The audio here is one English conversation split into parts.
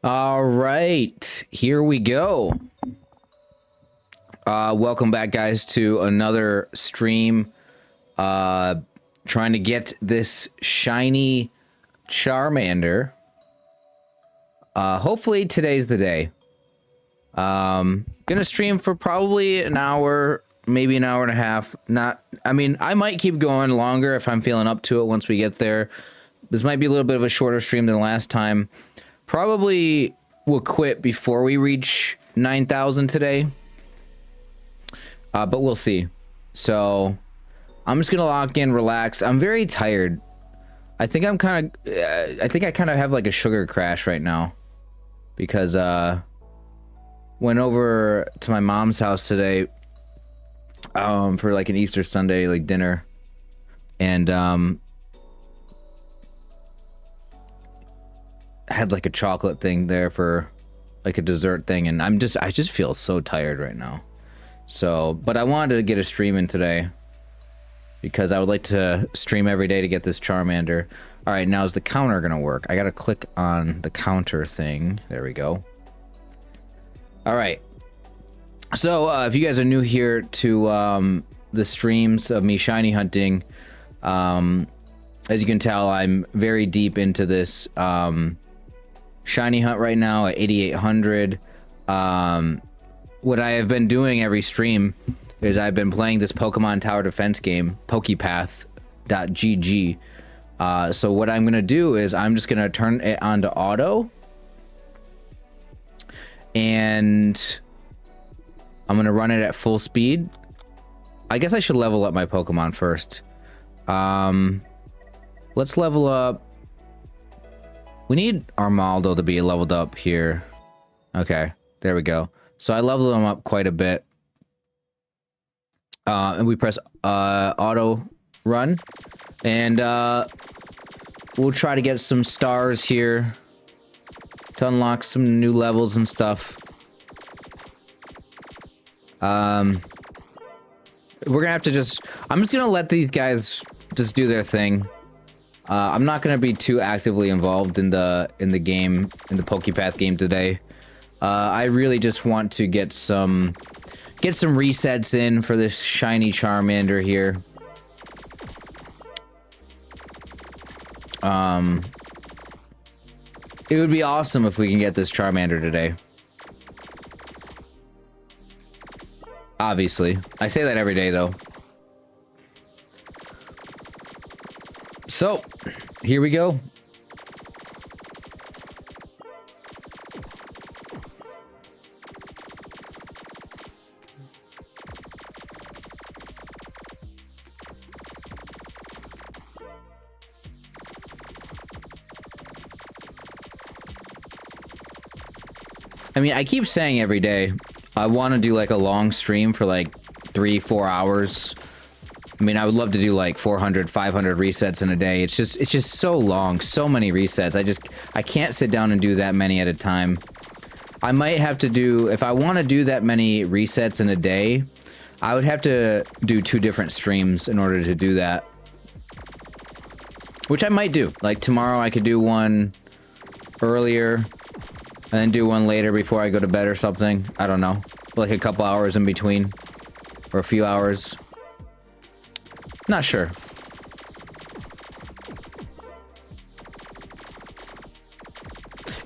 All right, here we go. Welcome back, guys, to another stream. Trying to get this shiny Charmander. Hopefully today's the day. Gonna stream for probably an hour, maybe an hour and a half. I mean, I might keep going longer if I'm feeling up to it once we get there. This might be a little bit of a shorter stream than last time. Probably will quit before we reach 9,000 today. But we'll see. So I'm just gonna lock in, relax. I'm very tired. I think I kind of have like a sugar crash right now because went over to my mom's house today for like an Easter Sunday like dinner, and had like a chocolate thing there for like a dessert thing, and I just feel so tired right now. So, but I wanted to get a stream in today because I would like to stream every day to get this Charmander. All right, now is the counter gonna work? I gotta click on the counter thing. There we go. All right. So if you guys are new here to the streams of me shiny hunting, as you can tell, I'm very deep into this shiny hunt right now at 8,800. What I have been doing every stream is I've been playing this Pokemon Tower Defense game, Pokepath.gg. So what I'm gonna do is I'm just gonna turn it on to auto, and I'm gonna run it at full speed. I guess I should level up my Pokemon first. Let's level up. We need Armaldo to be leveled up here. Okay, there we go. So I leveled him up quite a bit. And we press auto run. And we'll try to get some stars here to unlock some new levels and stuff. We're gonna have to I'm just gonna let these guys just do their thing. I'm not gonna be too actively involved in the game, in the Pokepath game today. I really just want to get some resets in for this shiny Charmander here. It would be awesome if we can get this Charmander today. Obviously. I say that every day, though. So, here we go. I mean, I keep saying every day, I want to do like a long stream for like 3-4 hours. I mean, I would love to do like 400, 500 resets in a day. It's just so long, so many resets. I can't sit down and do that many at a time. I might have to do, if I want to do that many resets in a day, I would have to do 2 different streams in order to do that. Which I might do. Like tomorrow I could do one earlier and then do one later before I go to bed or something. I don't know. Like a couple hours in between. Or a few hours. Not sure.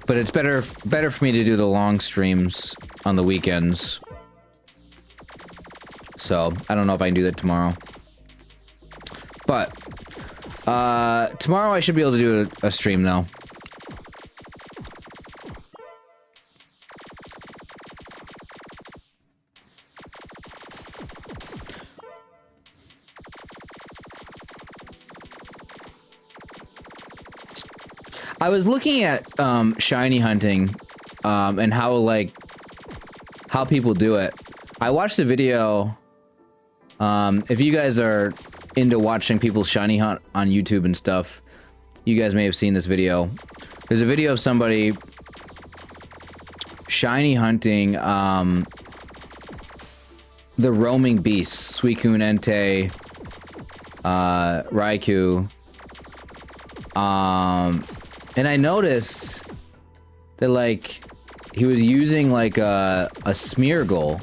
But it's better for me to do the long streams on the weekends. So, I don't know if I can do that tomorrow. But, tomorrow I should be able to do a stream though. I was looking at shiny hunting and how people do it. I watched a video. If you guys are into watching people shiny hunt on YouTube and stuff, you guys may have seen this video. There's a video of somebody shiny hunting the roaming beasts, Suicune, Entei, Raikou. And I noticed that like he was using like a Smeargle,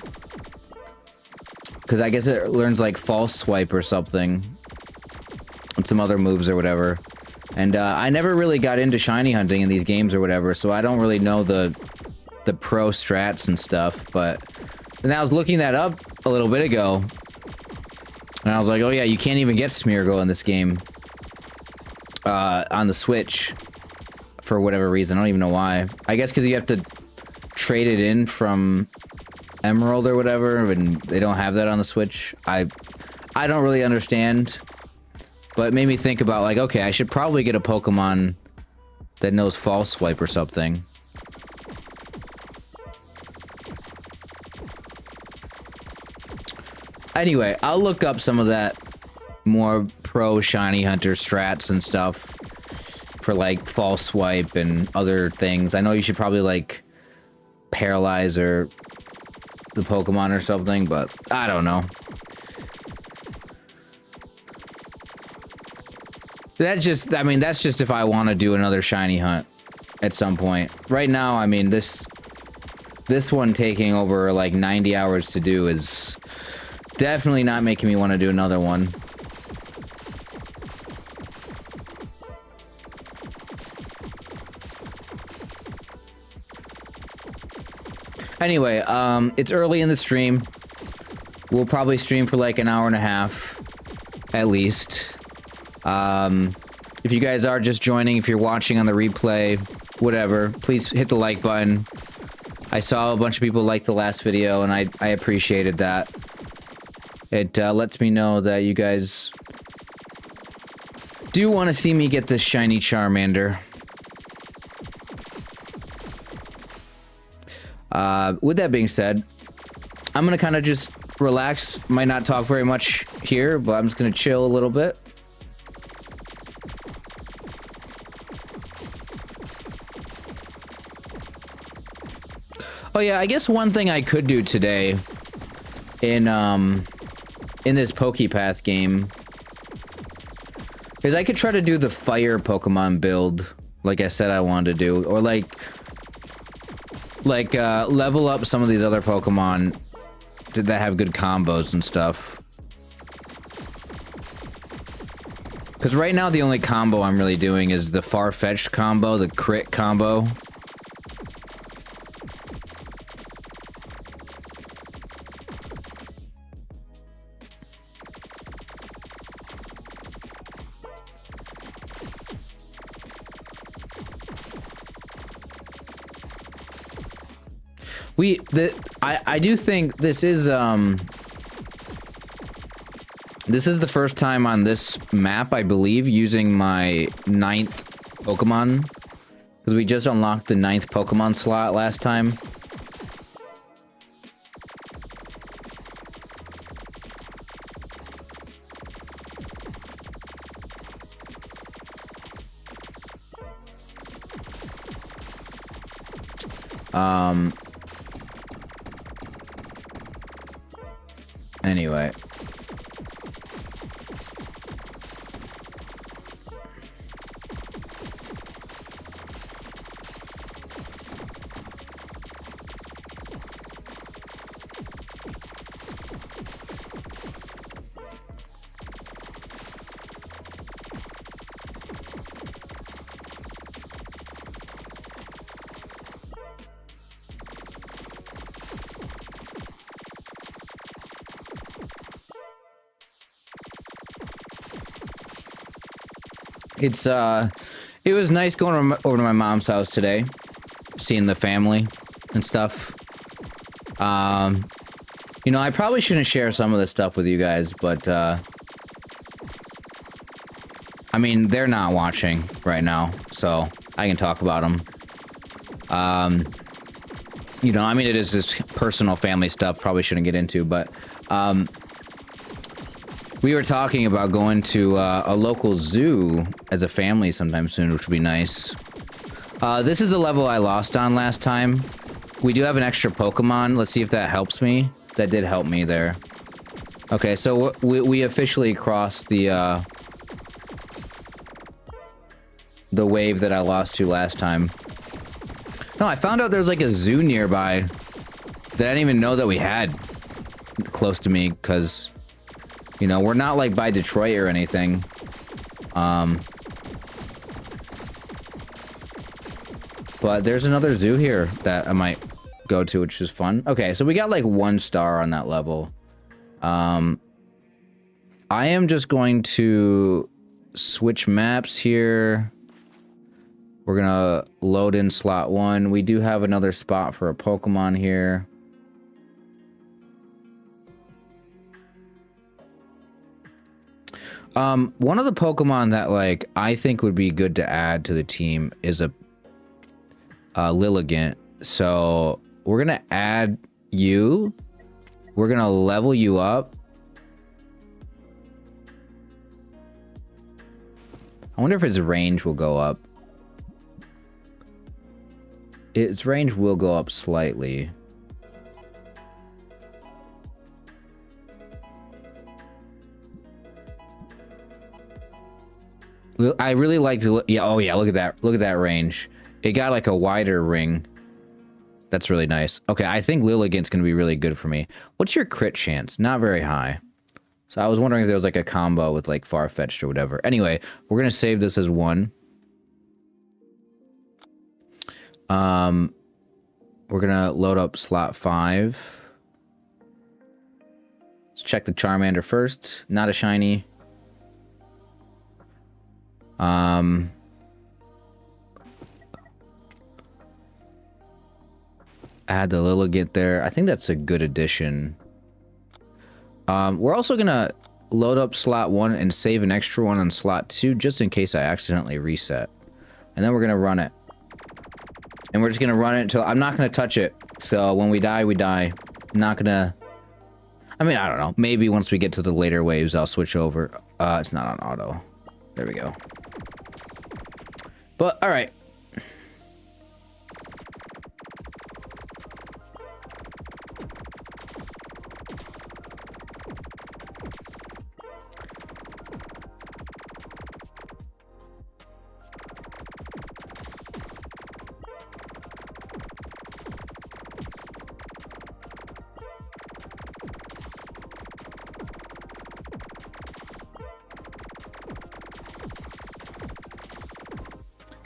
because I guess it learns like false swipe or something, and some other moves or whatever. And I never really got into shiny hunting in these games or whatever, so I don't really know the pro strats and stuff. But then I was looking that up a little bit ago, and I was like, oh yeah, you can't even get Smeargle in this game on the Switch for whatever reason. I don't even know why. I guess because you have to trade it in from Emerald or whatever, and they don't have that on the Switch. I don't really understand, but it made me think about, like, okay, I should probably get a Pokemon that knows False Swipe or something. Anyway, I'll look up some of that more pro shiny hunter strats and stuff for, like, False Swipe and other things. I know you should probably, like, paralyze or the Pokemon or something, but I don't know. That just, I mean, that's just if I want to do another shiny hunt at some point. Right now, I mean, this one taking over like 90 hours to do is definitely not making me want to do another one. Anyway, it's early in the stream. We'll probably stream for like an hour and a half, at least. If you guys are just joining, if you're watching on the replay, whatever, please hit the like button. I saw a bunch of people like the last video, and I appreciated that. It lets me know that you guys do want to see me get this shiny Charmander. With that being said, I'm gonna kind of just relax. Might not talk very much here, but I'm just gonna chill a little bit. Oh yeah, I guess one thing I could do today in this Pokepath game is I could try to do the fire Pokemon build, like I said I wanted to do, or like level up some of these other Pokemon that have good combos and stuff. Because right now the only combo I'm really doing is the Farfetch'd combo, the crit combo. I do think this is the first time on this map, I believe, using my 9th Pokemon, because we just unlocked the 9th Pokemon slot last time. Anyway. It was nice going over to my mom's house today, seeing the family and stuff. You know, I probably shouldn't share some of this stuff with you guys, but, I mean, they're not watching right now, so I can talk about them. You know, I mean, it is just personal family stuff, probably shouldn't get into, but, we were talking about going to a local zoo as a family sometime soon, which would be nice. This is the level I lost on last time. We do have an extra Pokemon. Let's see if that helps me. That did help me there. Okay, so we officially crossed the wave that I lost to last time. No, I found out there's like a zoo nearby that I didn't even know that we had close to me, because, you know, we're not like by Detroit or anything. But there's another zoo here that I might go to, which is fun. Okay, so we got like 1 star on that level. I am just going to switch maps here. We're gonna load in slot 1. We do have another spot for a Pokemon here. One of the Pokemon that like I think would be good to add to the team is a Lilligant. So we're gonna add you. We're gonna level you up. I wonder if its range will go up. Its range will go up slightly. I really like to look. Yeah, oh yeah, look at that. Look at that range. It got like a wider ring. That's really nice. Okay, I think Lilligant's gonna be really good for me. What's your crit chance? Not very high. So I was wondering if there was like a combo with like Farfetch'd or whatever. Anyway, we're gonna save this as 1. We're gonna load up slot 5. Let's check the Charmander first. Not a shiny. Add the Lilligant there. I think that's a good addition. We're also gonna load up slot 1 and save an extra one on slot 2 just in case I accidentally reset. And then we're gonna run it. And we're just gonna run it until I'm not gonna touch it. So when we die, we die. I'm not gonna. I mean, I don't know. Maybe once we get to the later waves, I'll switch over. It's not on auto. There we go. But all right.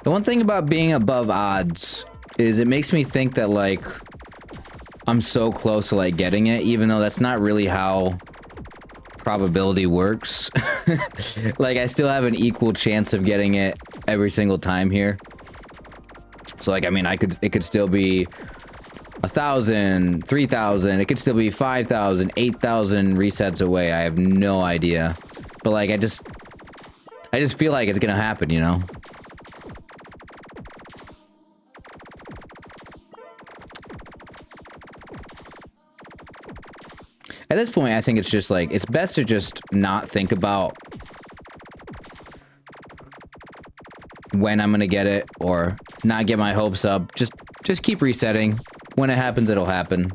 The one thing about being above odds is it makes me think that, like, I'm so close to, like, getting it, even though that's not really how probability works. Like, I still have an equal chance of getting it every single time here. So, like, I mean, it could still be 1,000, 3,000, it could still be 5,000, 8,000 resets away. I have no idea. But, like, I just feel like it's gonna happen, you know? At this point, I think it's just like, it's best to just not think about when I'm gonna get it or not get my hopes up. Just keep resetting. When it happens, it'll happen.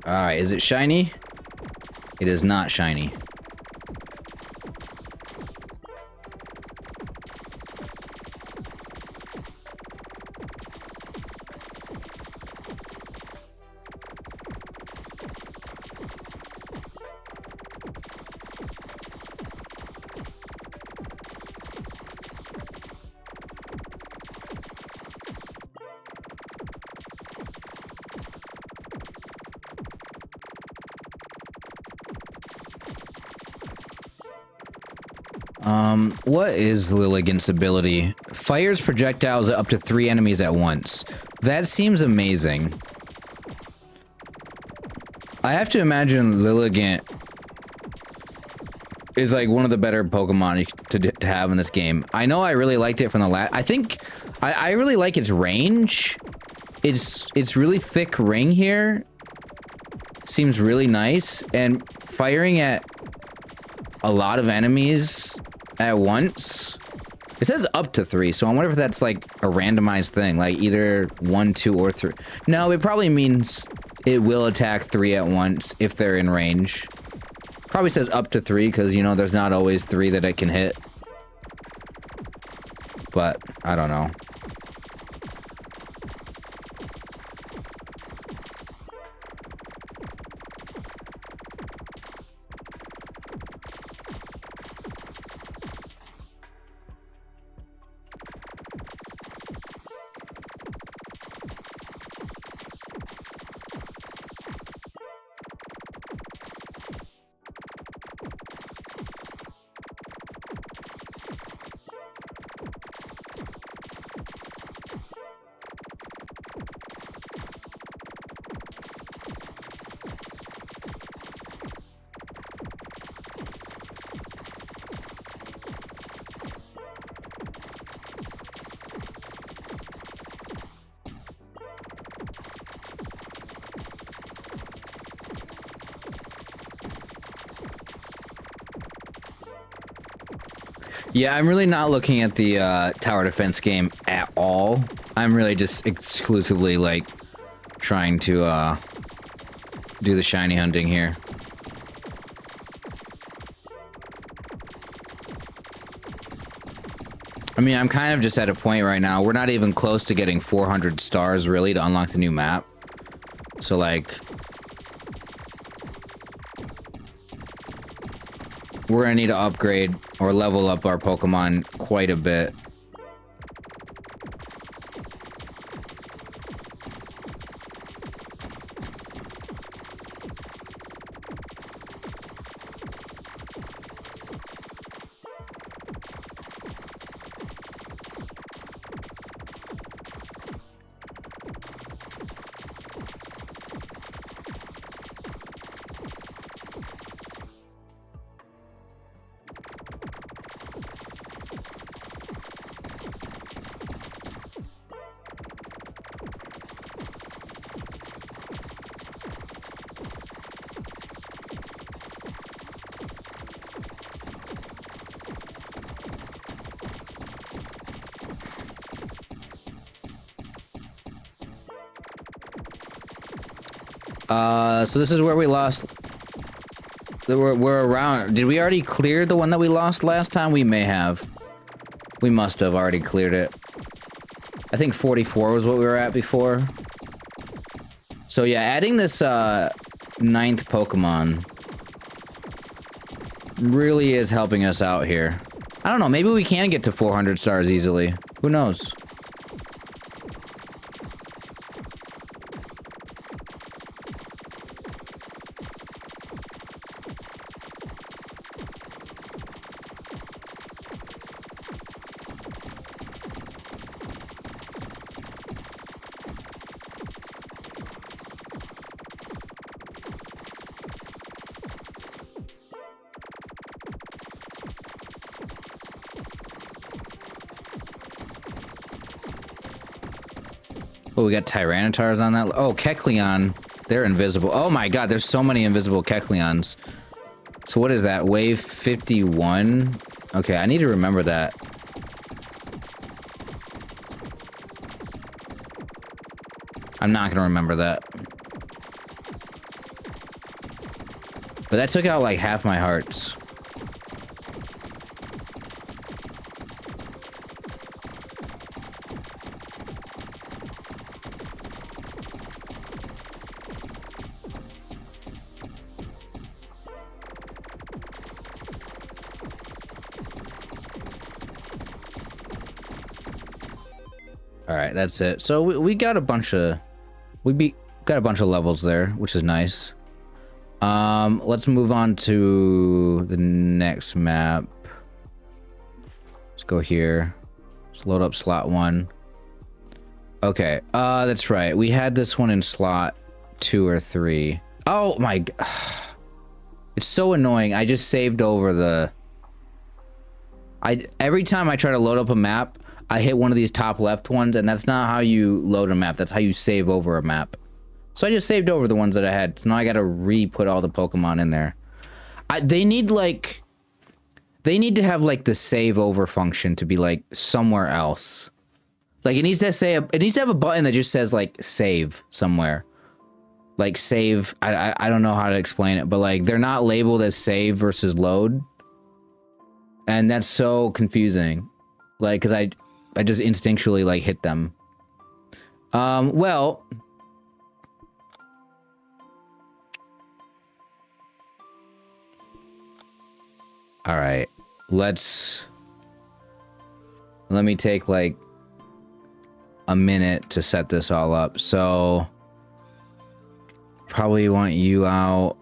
Alright, is it shiny? It is not shiny. What is Lilligant's ability? Fires projectiles at up to 3 enemies at once. That seems amazing. I have to imagine Lilligant is like one of the better Pokemon to have in this game. I know I really liked it from the last. I think I really like its range. It's really thick ring here. Seems really nice, and firing at a lot of enemies at once. It says up to 3, so I wonder if that's like a randomized thing, like either 1, 2, or 3. No, it probably means it will attack 3 at once if they're in range. Probably says up to 3 because, you know, there's not always 3 that it can hit. But I don't know. Yeah, I'm really not looking at the tower defense game at all. I'm really just exclusively, like, trying to do the shiny hunting here. I mean, I'm kind of just at a point right now. We're not even close to getting 400 stars, really, to unlock the new map. So, like, we're gonna need to upgrade or level up our Pokemon quite a bit. So this is where we lost. We're around. Did we already clear the one that we lost last time? We may have. We must have already cleared it. I think 44 was what we were at before. So yeah, adding this 9th Pokemon really is helping us out here. I don't know, maybe we can get to 400 stars easily. Who knows? Oh, we got Tyrannitars on that. Oh, Kecleon. They're invisible. Oh my god, there's so many invisible Kecleons. So what is that? Wave 51? Okay, I need to remember that. I'm not gonna remember that. But that took out like half my hearts. All right, that's it. So we got a bunch of got a bunch of levels there, which is nice. Let's move on to the next map. go here. Let's load up slot 1. Okay, that's right. We had this one in slot 2 or 3. Oh my god. It's so annoying. I just saved over the... Every time I try to load up a map, I hit one of these top left ones, and that's not how you load a map. That's how you save over a map. So I just saved over the ones that I had. So now I gotta re-put all the Pokemon in there. They need, like... They need to have, like, the save over function to be, like, somewhere else. Like, it needs to say... It needs to have a button that just says, like, save somewhere. Like, save... I don't know how to explain it, but, like, they're not labeled as save versus load. And that's so confusing. Like, because I just instinctually, like, hit them. Well... Alright. Let me take, like, a minute to set this all up. So... Probably want you out...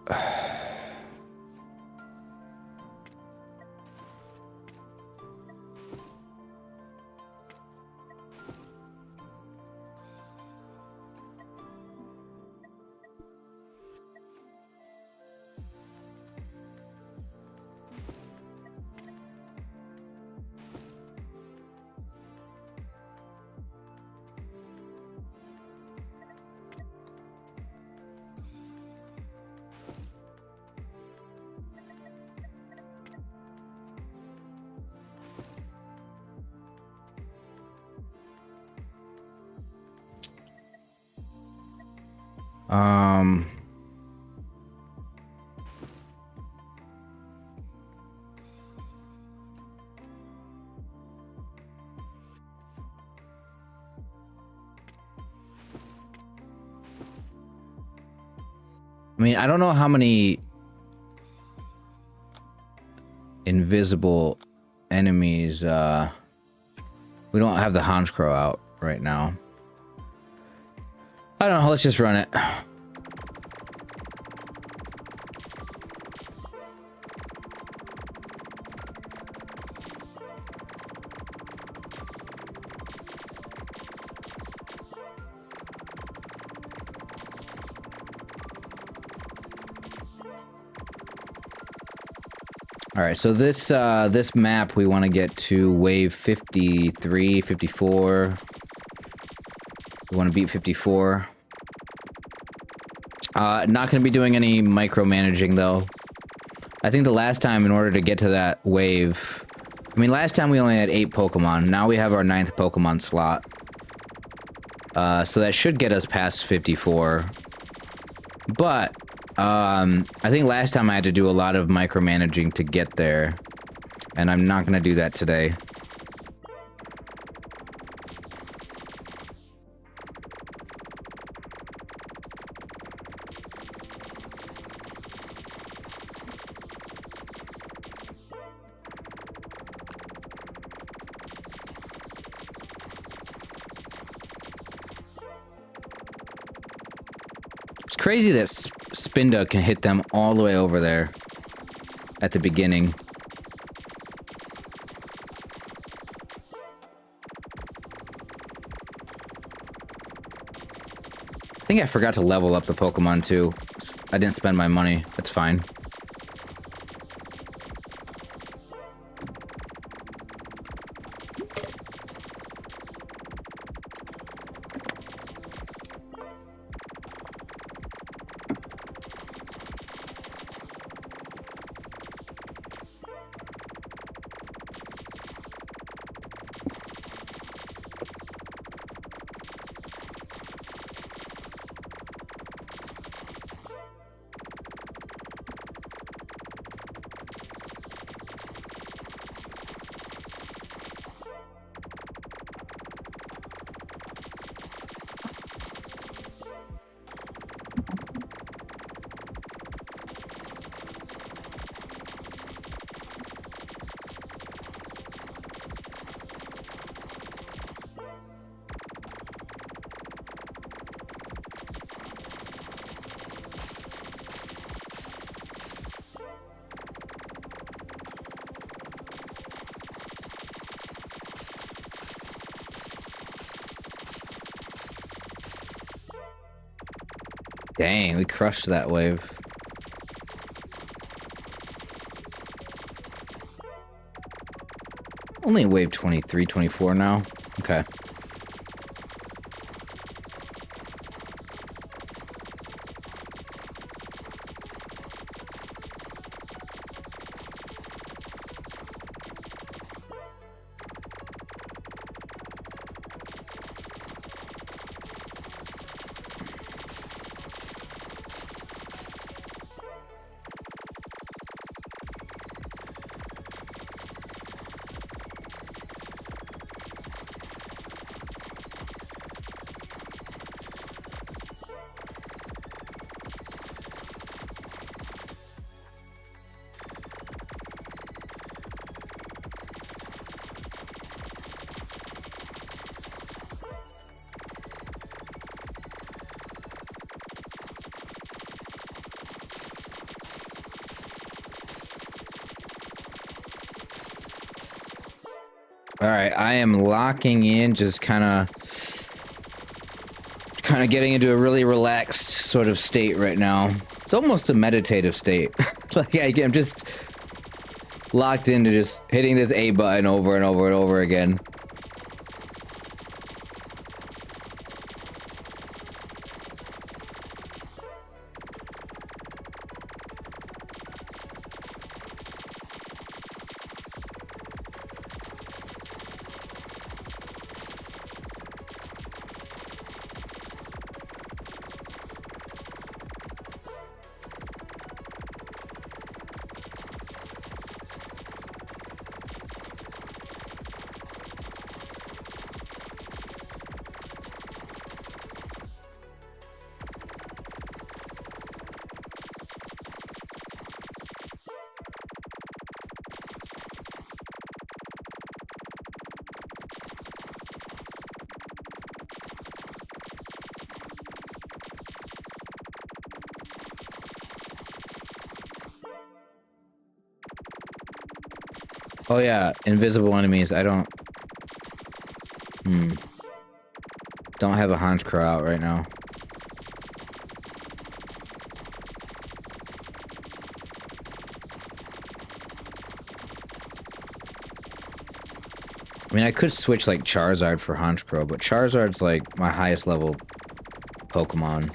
I mean, I don't know how many invisible enemies, we don't have the Honchkrow out right now. I don't know, let's just run it. All right, so this this map we want to get to wave 53, 54. We want to beat 54. Not going to be doing any micromanaging though. I think the last time in order to get to that wave, I mean last time we only had 8 Pokemon. Now we have our 9th Pokemon slot. So that should get us past 54. But I think last time I had to do a lot of micromanaging to get there, and I'm not gonna do that today. It's crazy that Spinda can hit them all the way over there at the beginning. I think I forgot to level up the Pokemon too. I didn't spend my money. That's fine. Dang, we crushed that wave. Only wave 23, 24 now. Okay. All right, I am locking in, just kind of getting into a really relaxed sort of state right now. It's almost a meditative state. Like I'm just locked into just hitting this A button over and over and over again. Oh yeah, invisible enemies. I don't have a Hans Crow out right now. I mean, I could switch like Charizard for Hans Crow, but Charizard's like my highest level Pokemon.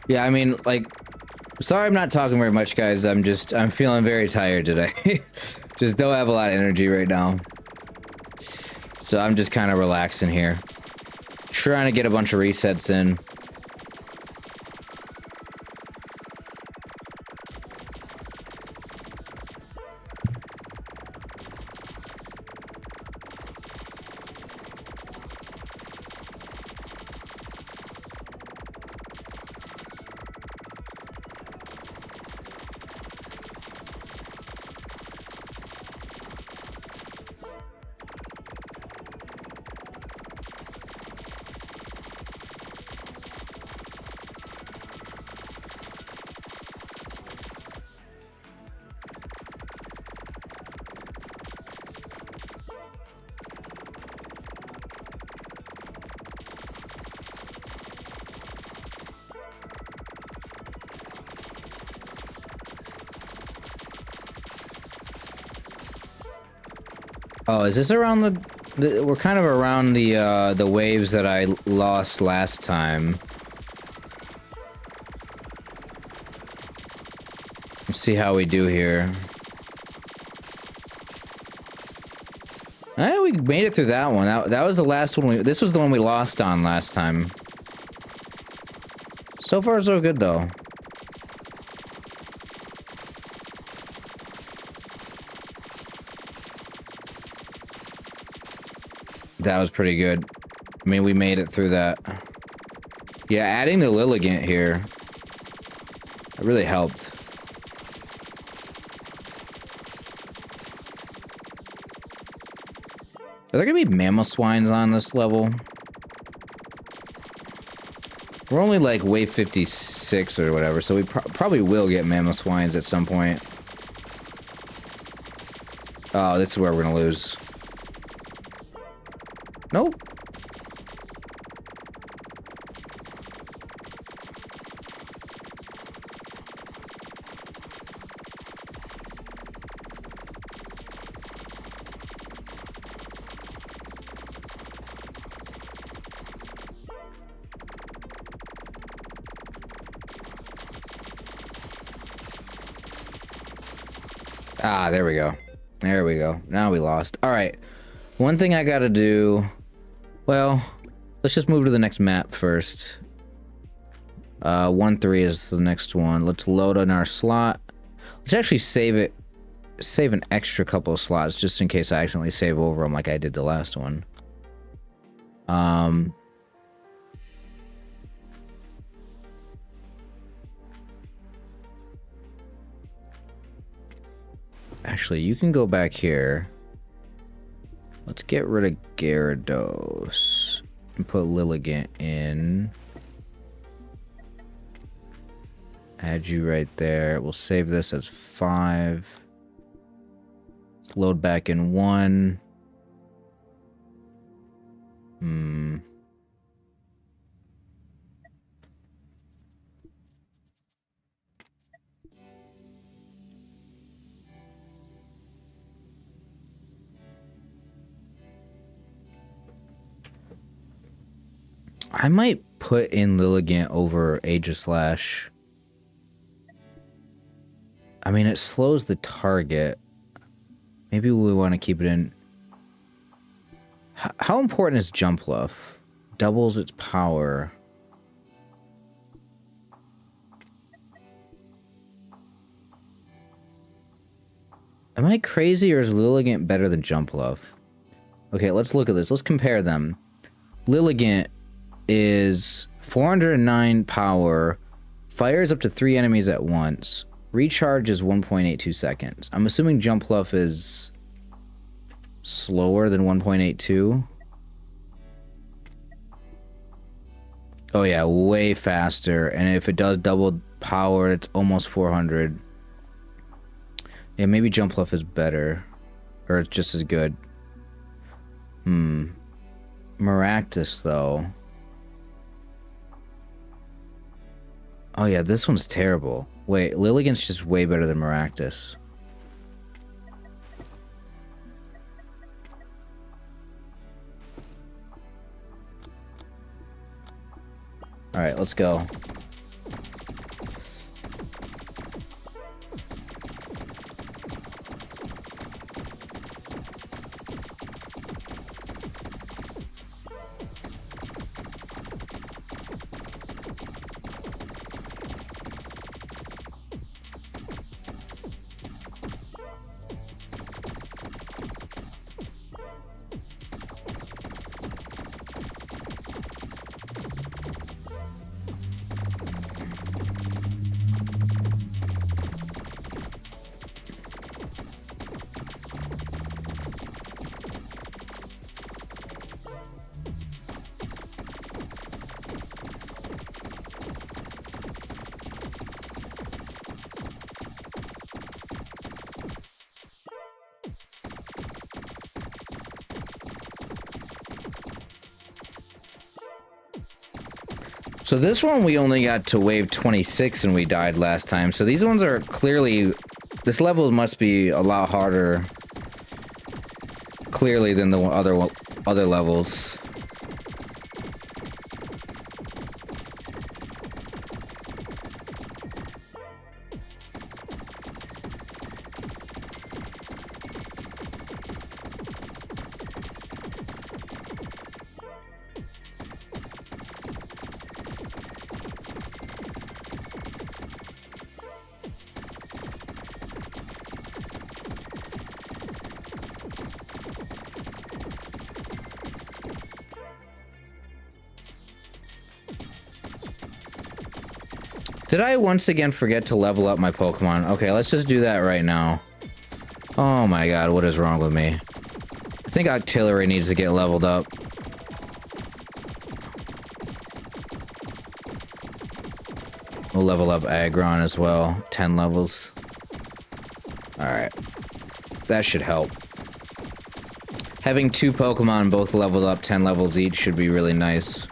Yeah, I mean, like, Sorry I'm not talking very much, guys. I'm feeling very tired today. Just don't have a lot of energy right now. So I'm just kind of relaxing here. Trying to get a bunch of resets in. Oh, is this around the we're kind of around the waves that I lost last time. Let's see how we do here. We made it through that one. That was the last one. This was the one we lost on last time. So far, so good, though. That was pretty good. I mean, we made it through that. Yeah, adding the Lilligant here, it really helped. Are there gonna be Mamoswines on this level? We're only like wave 56 or whatever, so we probably will get Mamoswines at some point. Oh, this is where we're gonna lose. Nope. Ah, there we go. There we go. Now we lost. All right. One thing I gotta do... Well, let's just move to the next map first. 1-3 is the next one. Let's load in our slot. Let's actually save it. Save an extra couple of slots just in case I accidentally save over them like I did the last one. Actually, you can go back here. Let's get rid of Gyarados and put Lilligant in. Add you right there. We'll save this as 5. Let's load back in 1. I might put in Lilligant over Aegislash. I mean, it slows the target. Maybe we want to keep it in. How important is Jumpluff? Doubles its power. Am I crazy, or is Lilligant better than Jumpluff? Okay, let's look at this. Let's compare them. Lilligant is 409 power, fires up to 3 enemies at once, recharge is 1.82 seconds. I'm assuming Jumpluff is slower than 1.82. Oh yeah, way faster, and if it does double power, it's almost 400. Yeah, maybe Jumpluff is better, or it's just as good. Maractus, though. Oh yeah, this one's terrible. Wait, Lilligant's just way better than Maractus. Alright, let's go. So this one we only got to wave 26 and we died last time. So these ones are clearly... This level must be a lot harder, clearly, than the other levels. Did I once again forget to level up my Pokemon? Okay, let's just do that right now. Oh my god, what is wrong with me? I think Octillery needs to get leveled up. We'll level up Aggron as well. 10 levels. Alright. That should help. Having 2 Pokemon both leveled up 10 levels each should be really nice.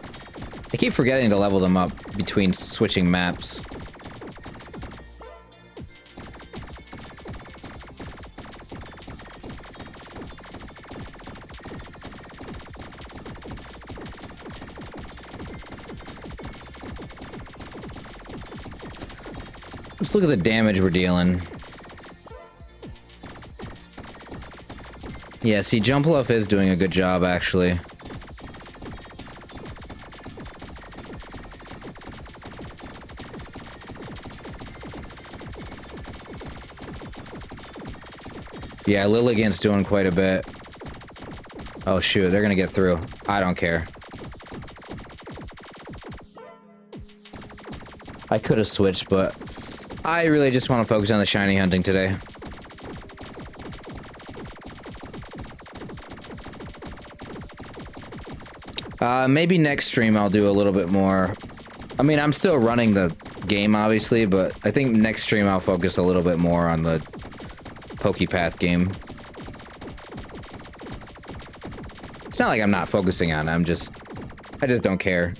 I keep forgetting to level them up between switching maps. Let's look at the damage we're dealing. Yeah, see, Jumpluff is doing a good job, actually. Yeah, Lilligant's doing quite a bit. Oh, shoot, they're gonna get through. I don't care. I could have switched, but I really just want to focus on the shiny hunting today. Maybe next stream I'll do a little bit more. I mean, I'm still running the game, obviously, but I think next stream I'll focus a little bit more on the Pokepath game. It's not like I'm not focusing on it, I just don't care.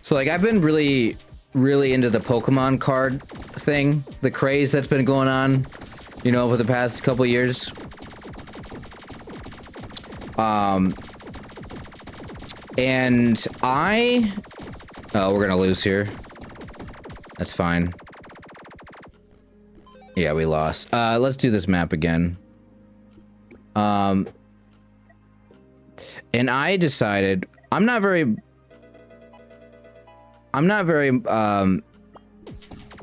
So like I've been really into the Pokemon card thing, the craze that's been going on, you know, over the past couple years. And oh, we're gonna lose here. That's fine. Yeah, we lost. Let's do this map again. And I decided I'm not very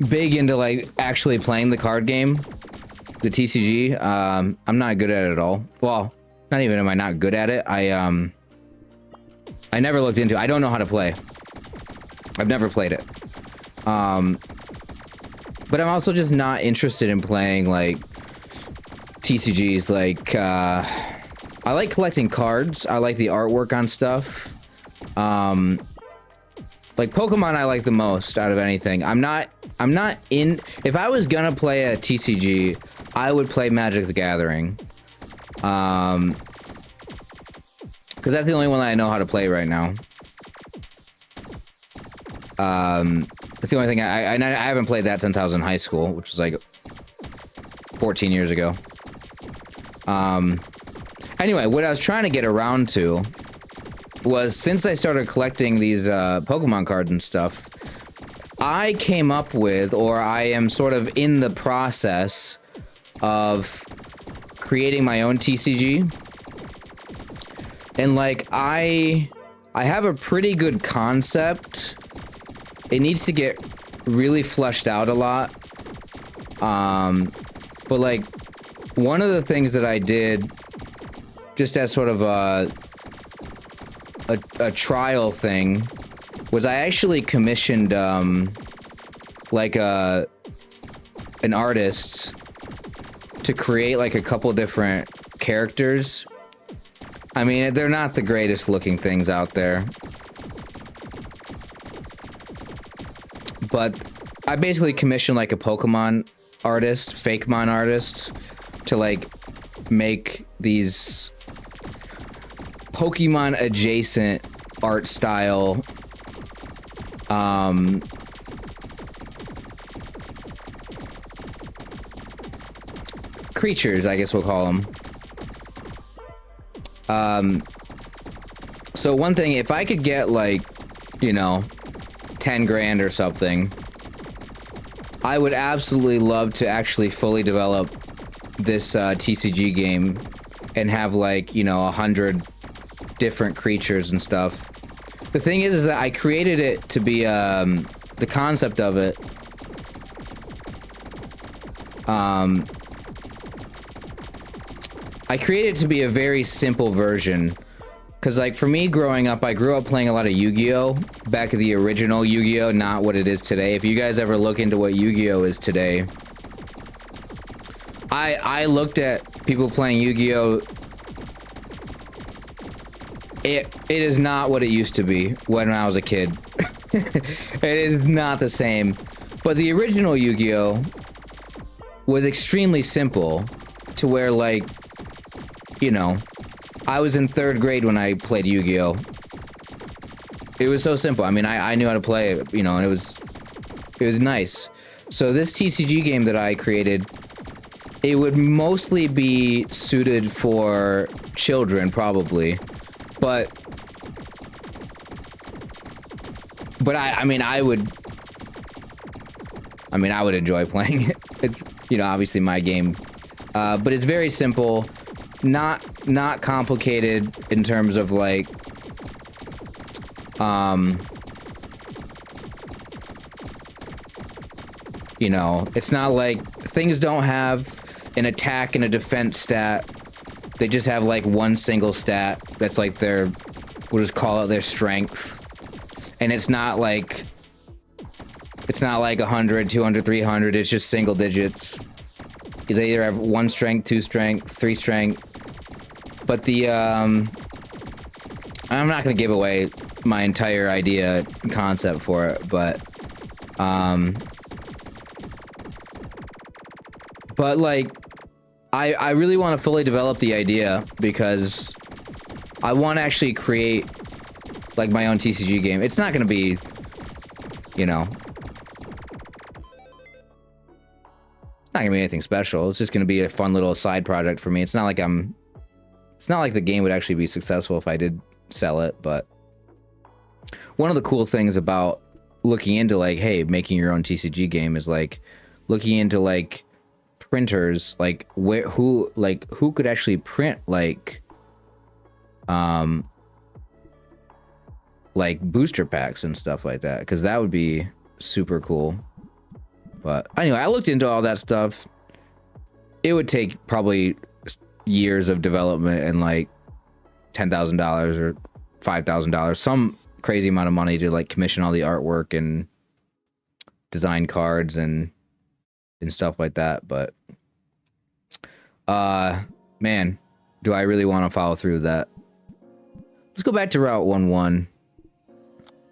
big into like actually playing the card game, the TCG. I'm not good at it at all. Well, not even am I not good at it. I never looked into it. I don't know how to play. I've never played it. But I'm also just not interested in playing like TCGs. Like I like collecting cards. I like the artwork on stuff. Like Pokemon I like the most out of anything. I'm not in... If I was gonna play a TCG, I would play Magic the Gathering. Because that's the only one that I know how to play right now. That's the only thing I haven't played that since I was in high school, which was like 14 years ago. Anyway, what I was trying to get around to was, since I started collecting these Pokemon cards and stuff, I came up with, or I am sort of in the process of creating my own TCG. And like I have a pretty good concept. It needs to get really fleshed out a lot. But like one of the things that I did just as sort of a trial thing was I actually commissioned like an artist to create like a couple different characters. I mean, they're not the greatest looking things out there, but I basically commissioned like a Pokemon artist, Fakemon artist, to like make these Pokemon adjacent art style creatures, I guess we'll call them. So one thing, if I could get like, you know, 10 grand or something, I would absolutely love to actually fully develop this TCG game and have like, you know, 100 different creatures and stuff. The thing is that I created it to be the concept of it I created it to be a very simple version, because like for me growing up, I grew up playing a lot of Yu-Gi-Oh! Back in the original Yu-Gi-Oh! Not what it is today. If you guys ever look into what Yu-Gi-Oh! Is today, I looked at people playing Yu-Gi-Oh! It is not what it used to be when I was a kid. It is not the same. But the original Yu-Gi-Oh! Was extremely simple to where, like, you know, I was in 3rd grade when I played Yu-Gi-Oh! It was so simple. I mean, I knew how to play it, you know, and it was nice. So this TCG game that I created, it would mostly be suited for children, probably. But I mean, I would enjoy playing it. It's, you know, obviously my game. But it's very simple, not complicated in terms of like, you know, it's not like things don't have an attack and a defense stat. They just have like one single stat that's like their, we'll just call it their strength. And it's not like 100, 200, 300. It's just single digits. They either have 1 strength, 2 strength, 3 strength. But the, I'm not going to give away my entire idea concept for it, but like, I really want to fully develop the idea because I want to actually create like my own TCG game. It's not going to be, you know, it's not going to be anything special. It's just going to be a fun little side project for me. It's not like the game would actually be successful if I did sell it, but one of the cool things about looking into like, hey, making your own TCG game is like looking into like printers, like who could actually print like booster packs and stuff like that, because that would be super cool. But anyway, I looked into all that stuff. It would take probably years of development and like $10,000 or $5,000, some crazy amount of money to like commission all the artwork and design cards and stuff like that. But man, do I really want to follow through with that. Let's go back to Route 11.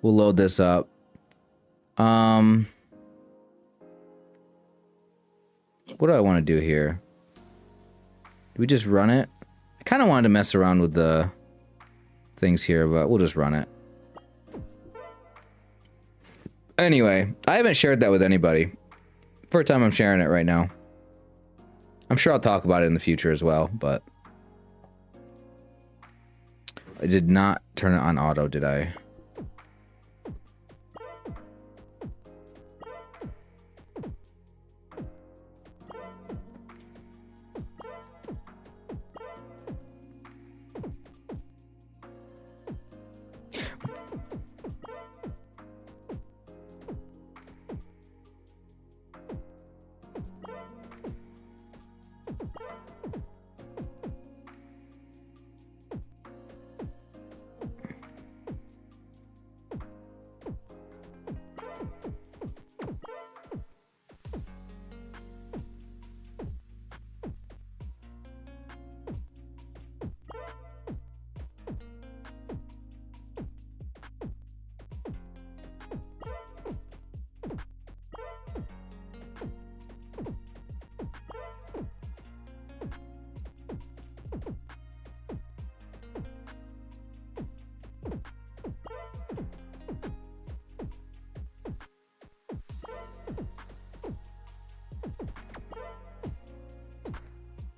We'll load this up. What do I want to do here? Do we just run it? I kind of wanted to mess around with the things here, but we'll just run it. Anyway, I haven't shared that with anybody. First time I'm sharing it right now. I'm sure I'll talk about it in the future as well, but I did not turn it on auto, did I?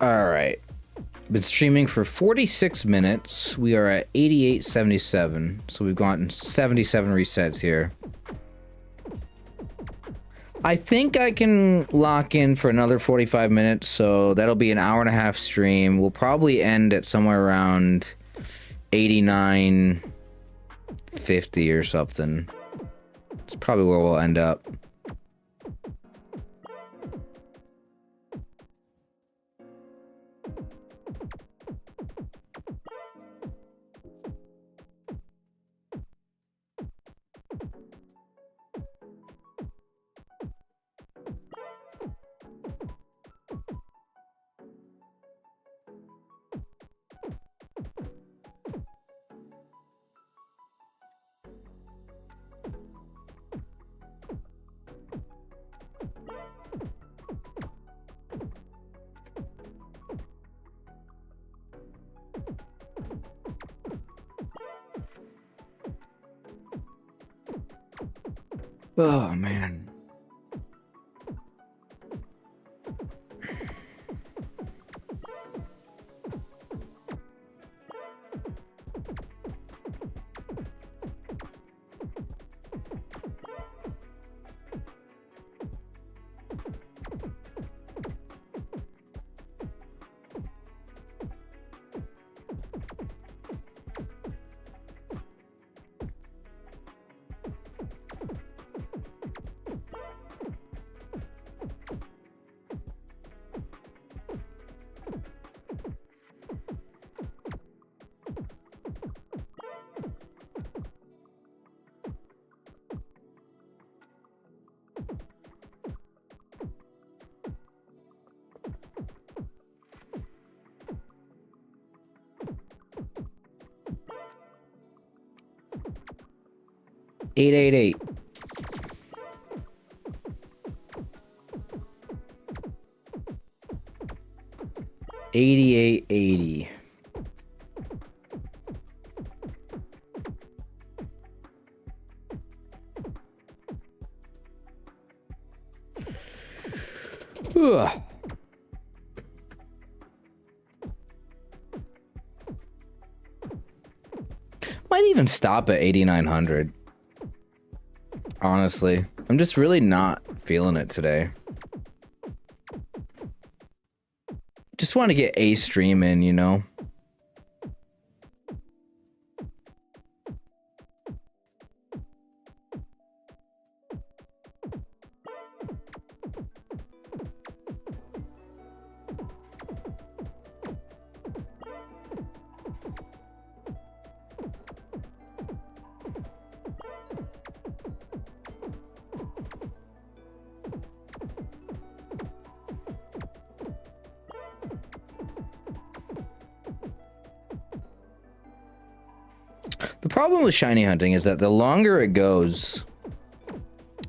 All right. Been streaming for 46 minutes. We are at 88.77. So we've gotten 77 resets here. I think I can lock in for another 45 minutes. So that'll be an hour and a half stream. We'll probably end at somewhere around 89.50 or something. It's probably where we'll end up. Oh, man. Eight, 8. 88.80. Ugh. Might even stop at 8,900. Honestly, I'm just really not feeling it today. Just want to get a stream in, you know? The problem with shiny hunting is that the longer it goes,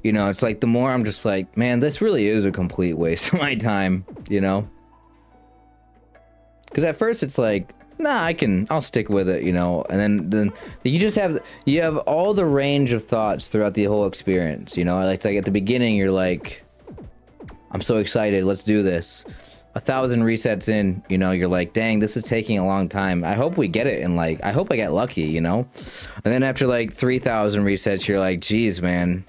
you know, it's like the more I'm just like, man, this really is a complete waste of my time, you know? Because at first it's like, nah, I'll stick with it, you know? And then you have all the range of thoughts throughout the whole experience, you know? It's like at the beginning, you're like, I'm so excited, let's do this. 1,000 resets in, you know, you're like, dang, this is taking a long time. I hope we get it in like, I hope I get lucky, you know? And then after like 3,000 resets, you're like, geez, man,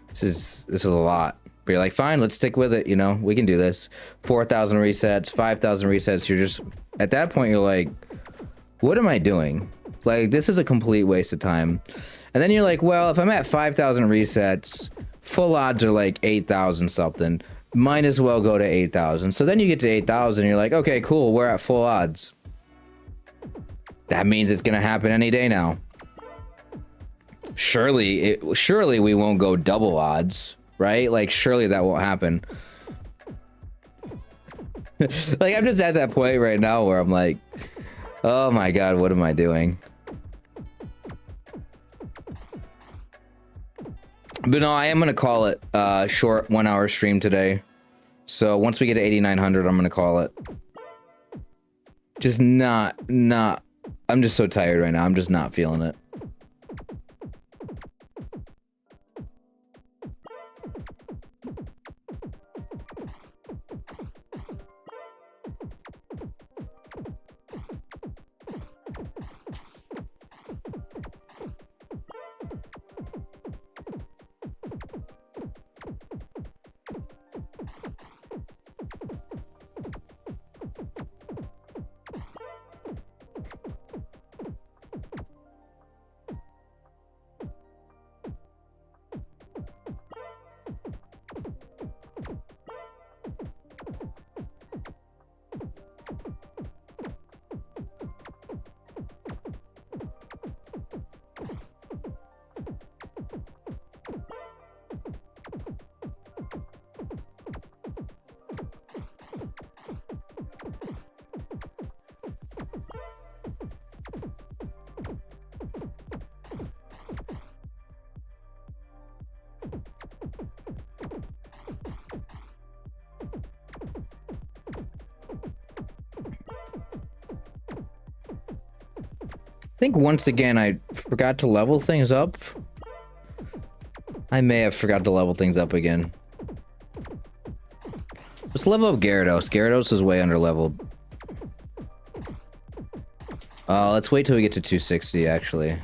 this is a lot. But you're like, fine, let's stick with it, you know? We can do this. 4,000 resets, 5,000 resets, you're just, at that point, you're like, what am I doing? Like, this is a complete waste of time. And then you're like, well, if I'm at 5,000 resets, full odds are like 8,000 something. Might as well go to 8,000. So then you get to 8,000, you're like, okay, cool, we're at full odds. That means it's gonna happen any day now. Surely we won't go double odds, right? Like, surely that won't happen. Like, I'm just at that point right now where I'm like, oh my god, what am I doing? But no, I am going to call it a short 1 hour stream today. So once we get to 8,900, I'm going to call it. Just not, I'm just so tired right now. I'm just not feeling it. think once again I forgot to level things up. I may have forgot to level things up again. Let's level up Gyarados. Gyarados is way under leveled. Let's wait till we get to 260 actually.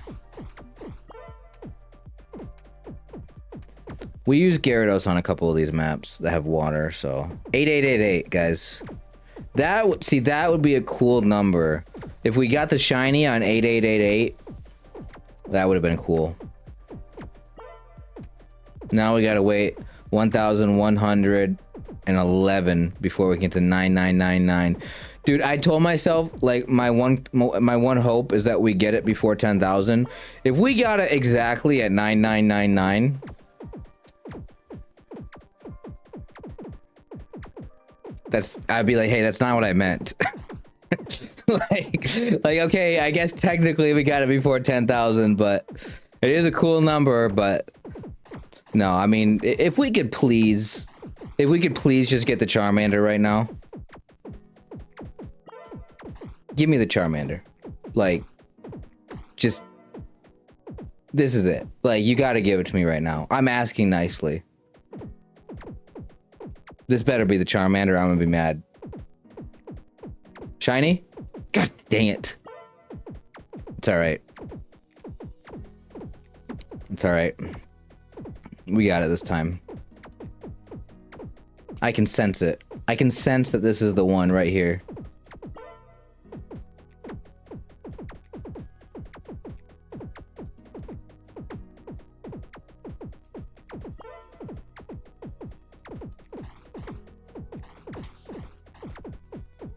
We use Gyarados on a couple of these maps that have water, so 8888 guys. That would be a cool number. If we got the shiny on 8888, that would have been cool. Now we gotta wait 1111 before we get to 9999. Dude, I told myself like my one hope is that we get it before 10,000. If we got it exactly at 9999, I'd be like, hey, that's not what I meant. like okay, I guess technically we got it before 10,000, but it is a cool number. But no, I mean, if we could please just get the Charmander right now. Give me the Charmander. Like, just, this is it. Like, you gotta give it to me right now. I'm asking nicely. This better be the Charmander, I'm gonna be mad. Shiny? God dang it. It's alright. It's alright. We got it this time. I can sense it. I can sense that this is the one right here.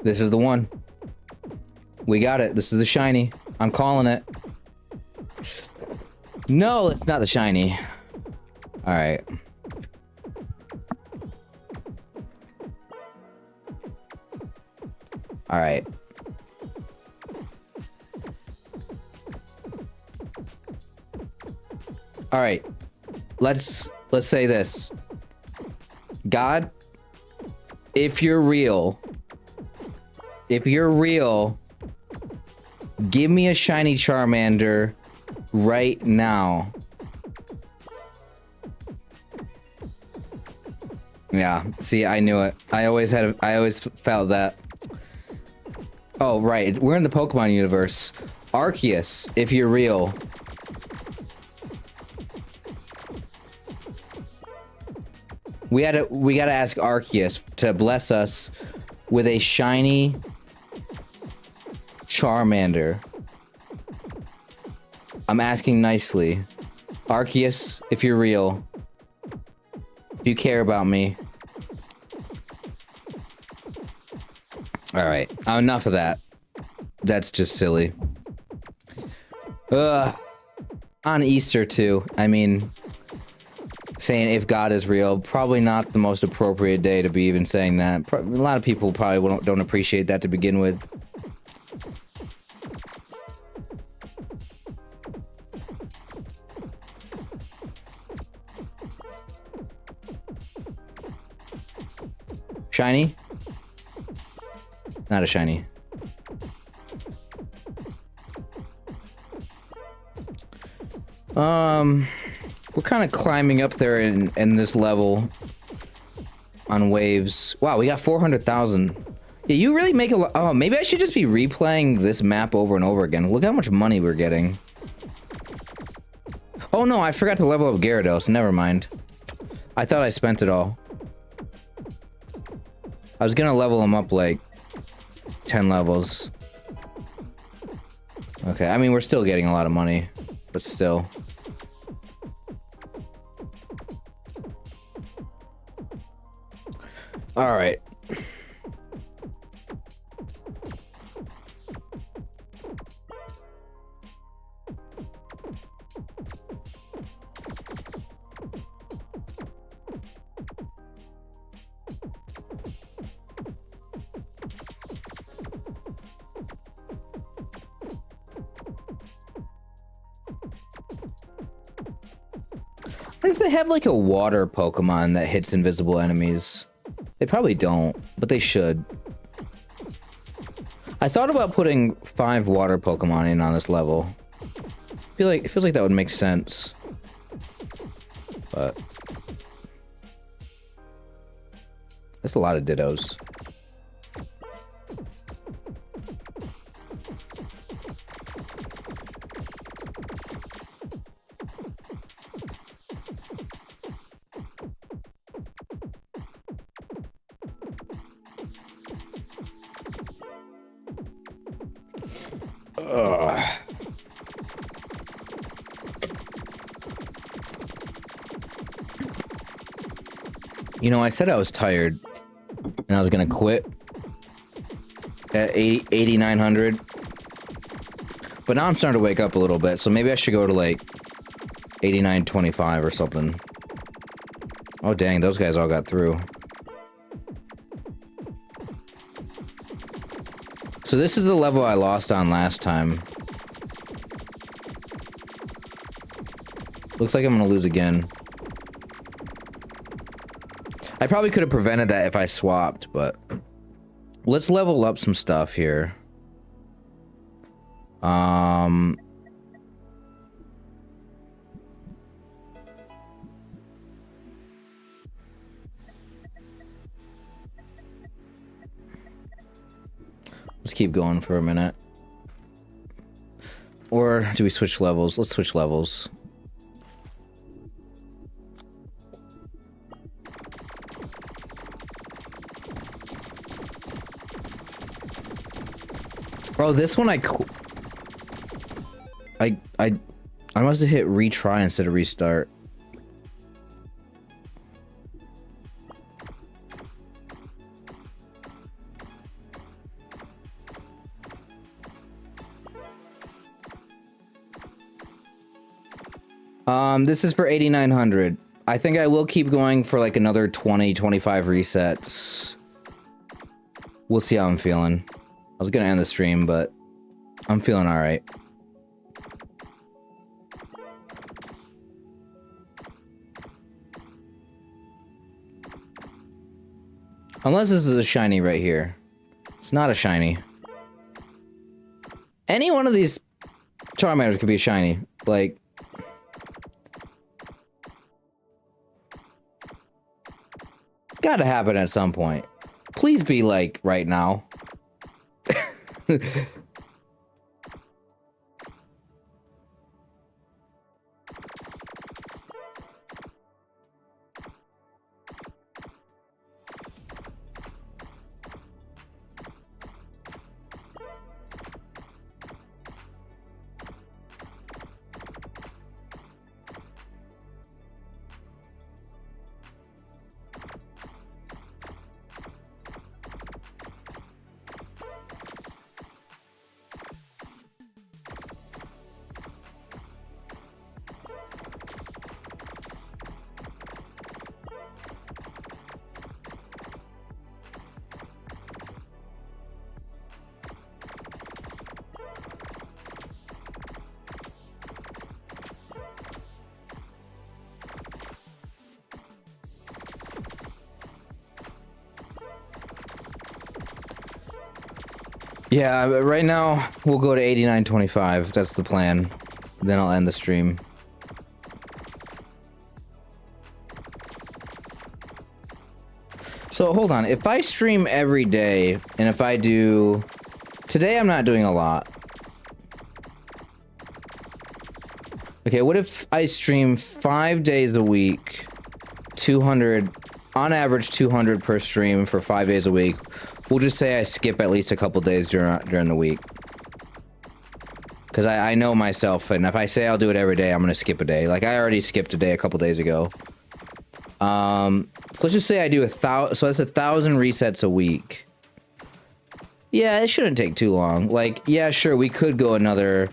This is the one. We got it. This is the shiny. I'm calling it. No, it's not the shiny. All right. All right. All right. Let's say this. God, if you're real, give me a shiny Charmander right now. Yeah, see, I knew it. I always felt that. Oh, right. We're in the Pokemon universe. Arceus, if you're real. We gotta ask Arceus to bless us with a shiny Charmander. I'm asking nicely. Arceus, if you're real. If you care about me. Alright, enough of that. That's just silly. On Easter too. I mean, saying if God is real, probably not the most appropriate day to be even saying that. A lot of people probably don't appreciate that to begin with. Shiny? Not a shiny. We're kind of climbing up there in this level on waves. Wow, we got 400,000. Yeah, you really make a lot. Oh, maybe I should just be replaying this map over and over again. Look how much money we're getting. Oh no, I forgot to level up Gyarados. Never mind. I thought I spent it all. I was gonna level him up like 10 levels. Okay, I mean, we're still getting a lot of money, but still. All right. What if they have like a water Pokemon that hits invisible enemies? They probably don't, but they should. I thought about putting 5 water Pokemon in on this level. It feels like that would make sense. But that's a lot of Dittos. Ugh. You know, I said I was tired and I was gonna quit at 8,900, but now I'm starting to wake up a little bit, so maybe I should go to like 8925 or something. Oh dang, those guys all got through. So this is the level I lost on last time. Looks like I'm gonna lose again. I probably could have prevented that if I swapped, but let's level up some stuff here. Let's keep going for a minute. Or do we switch levels? Let's switch levels. Bro, this one I must have hit retry instead of restart. This is for 8,900. I think I will keep going for like another 20, 25 resets. We'll see how I'm feeling. I was gonna end the stream, but I'm feeling alright. Unless this is a shiny right here. It's not a shiny. Any one of these Charmanders could be a shiny. Like, gotta happen at some point. Please be like right now. Yeah, right now we'll go to 8925. That's the plan. Then I'll end the stream. So hold on. If I stream every day, and if I do... Today I'm not doing a lot. Okay, what if I stream 5 days a week, 200, on average 200 per stream for 5 days a week. We'll just say I skip at least a couple days during the week. Because I know myself, and if I say I'll do it every day, I'm going to skip a day. Like, I already skipped a day a couple days ago. So let's just say I do 1,000, so that's 1,000 resets a week. Yeah, it shouldn't take too long. Like, yeah, sure, we could go another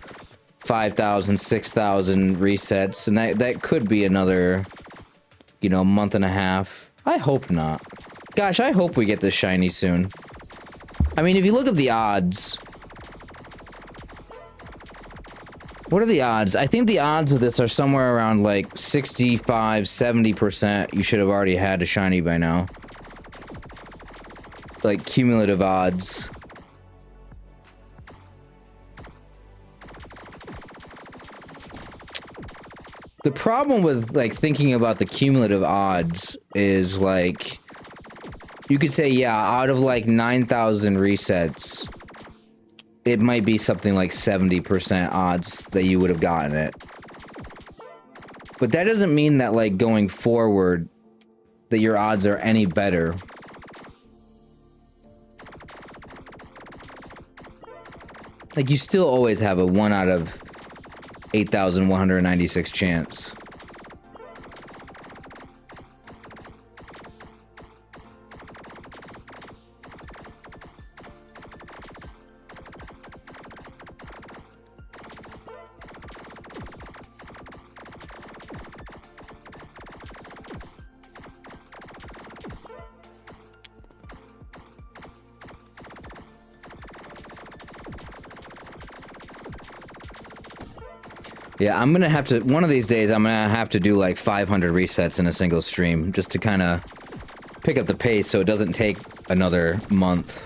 5,000, 6,000 resets, and that could be another, you know, month and a half. I hope not. Gosh, I hope we get this shiny soon. I mean, if you look at the odds... What are the odds? I think the odds of this are somewhere around like 65, 70%. You should have already had a shiny by now. Like cumulative odds. The problem with, like, thinking about the cumulative odds is, like, you could say, yeah, out of, like, 9,000 resets, it might be something like 70% odds that you would have gotten it. But that doesn't mean that, like, going forward, that your odds are any better. Like, you still always have a 1 out of 8,196 chance. Yeah, I'm gonna have to, one of these days, I'm gonna have to do like 500 resets in a single stream just to kind of pick up the pace so it doesn't take another month.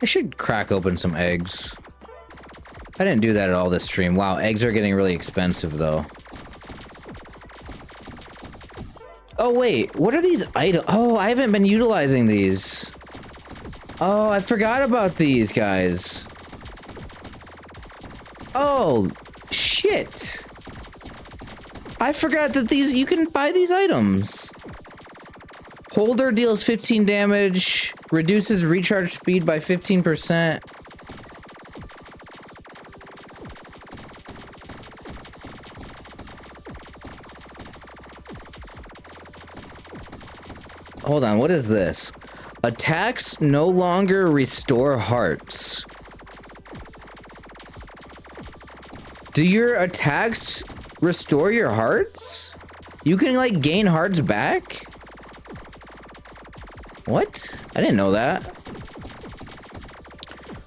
I should crack open some eggs. I didn't do that at all this stream. Wow, eggs are getting really expensive, though. Oh, wait. What are these items? Oh, I haven't been utilizing these. Oh, I forgot about these, guys. Oh, shit. I forgot that these... You can buy these items. Holder deals 15 damage. Reduces recharge speed by 15%. Hold on, what is this? Attacks no longer restore hearts. Do your attacks restore your hearts? You can, like, gain hearts back? What? I didn't know that.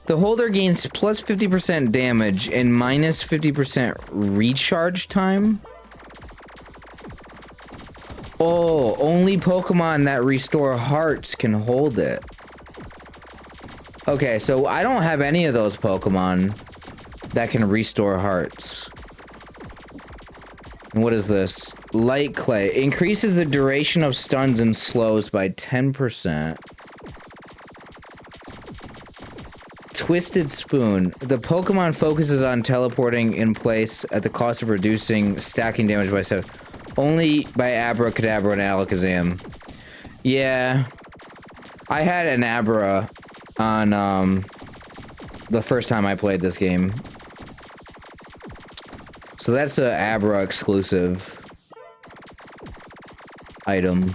The holder gains plus 50% damage and minus 50% recharge time. Oh, only Pokemon that restore hearts can hold it. Okay, so I don't have any of those Pokemon that can restore hearts. And what is this? Light Clay. Increases the duration of stuns and slows by 10%. Twisted Spoon. The Pokemon focuses on teleporting in place at the cost of reducing stacking damage by 7. Only by Abracadabra and Alakazam. Yeah. I had an Abra on the first time I played this game. So that's a Abra exclusive item.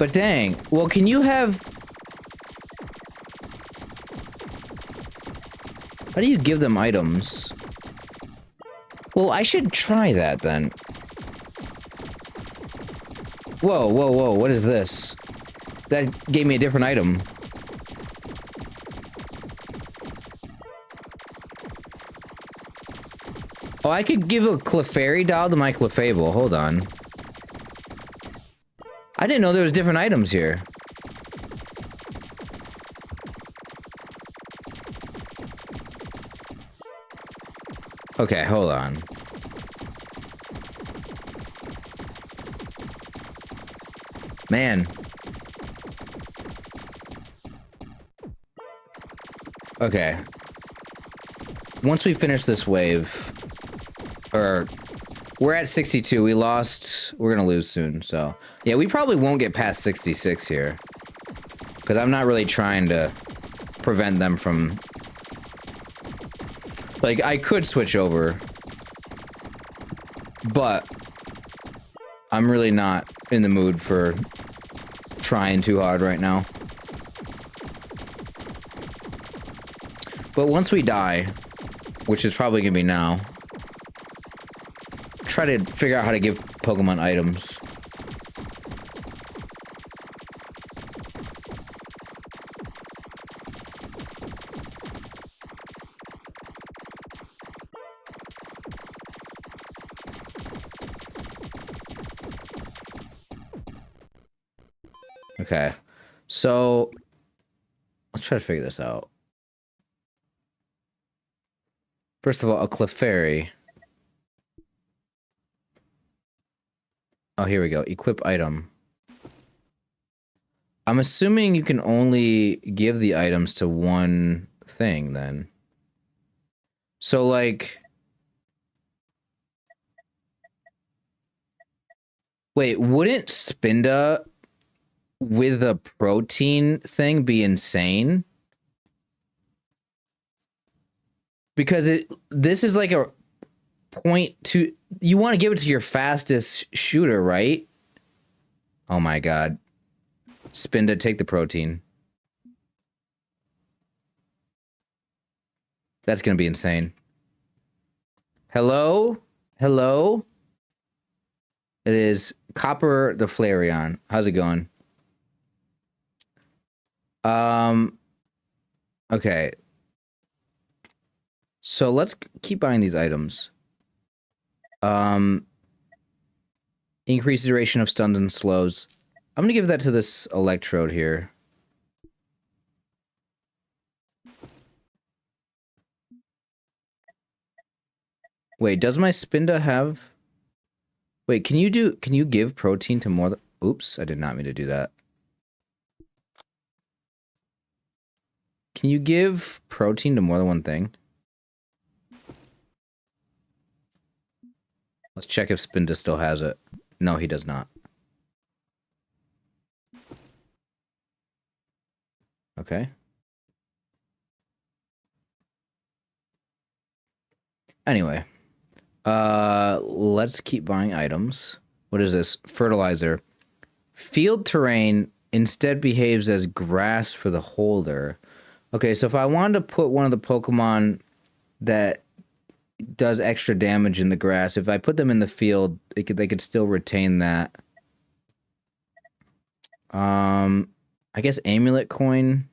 But dang. Well, can you have... How do you give them items? Well, I should try that then. Whoa, whoa, whoa, what is this? That gave me a different item. Oh, I could give a Clefairy doll to my Clefable. Hold on. I didn't know there was different items here. Okay, hold on. Man. Okay. Once we finish this wave, or we're at 62, we lost, we're gonna lose soon, so. Yeah, we probably won't get past 66 here. Because I'm not really trying to prevent them from... Like, I could switch over. But I'm really not in the mood for trying too hard right now. But once we die, which is probably gonna be now, try to figure out how to give Pokemon items. Okay, so let's try to figure this out. First of all, a Clefairy. Oh, here we go. Equip item. I'm assuming you can only give the items to one thing, then. So, like... Wait, wouldn't Spinda with a protein thing be insane? Because this is like a 0.2... You want to give it to your fastest shooter, right? Oh my god. Spinda, take the protein. That's gonna be insane. Hello? Hello? It is Copper the Flareon. How's it going? Okay. So let's keep buying these items. Increase duration of stuns and slows. I'm gonna give that to this Electrode here. Wait, does my Spinda have... Wait, can you give protein to more... Oops, I did not mean to do that. Can you give protein to more than one thing? Let's check if Spinda still has it. No, he does not. Okay. Anyway. Let's keep buying items. What is this? Fertilizer. Field terrain instead behaves as grass for the holder. Okay, so if I wanted to put one of the Pokemon that does extra damage in the grass, if I put them in the field, they could still retain that. I guess Amulet Coin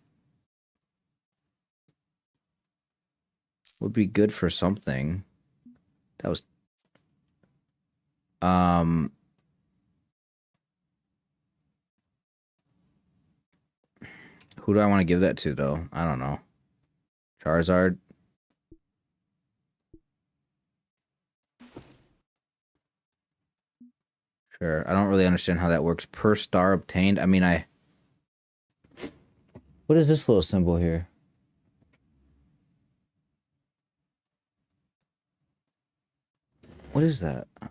would be good for something. That was... Who do I want to give that to, though? I don't know. Charizard? Sure. I don't really understand how that works. Per star obtained? I mean, What is this little symbol here? What is that? I've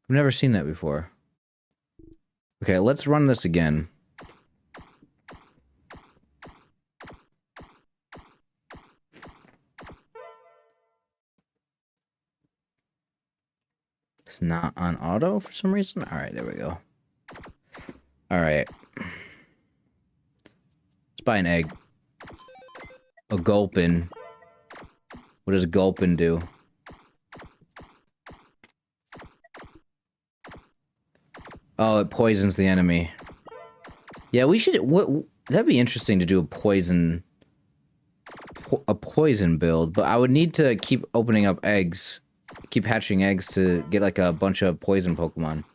never seen that before. Okay, let's run this again. It's not on auto for some reason. All right, there we go. All right. Let's buy an egg. A gulpin. What does a gulpin do? Oh, it poisons the enemy. Yeah, we should... that'd be interesting to do a poison build, but I would need to keep opening up eggs. Keep hatching eggs to get like a bunch of poison Pokemon.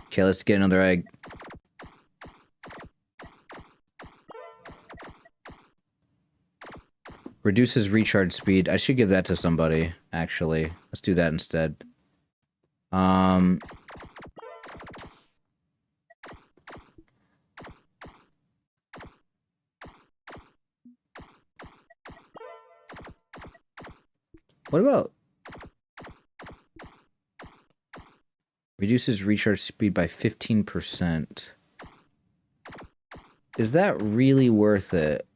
Okay, let's get another egg. Reduces recharge speed. I should give that to somebody, actually. Let's do that instead. What about... Reduces recharge speed by 15%. Is that really worth it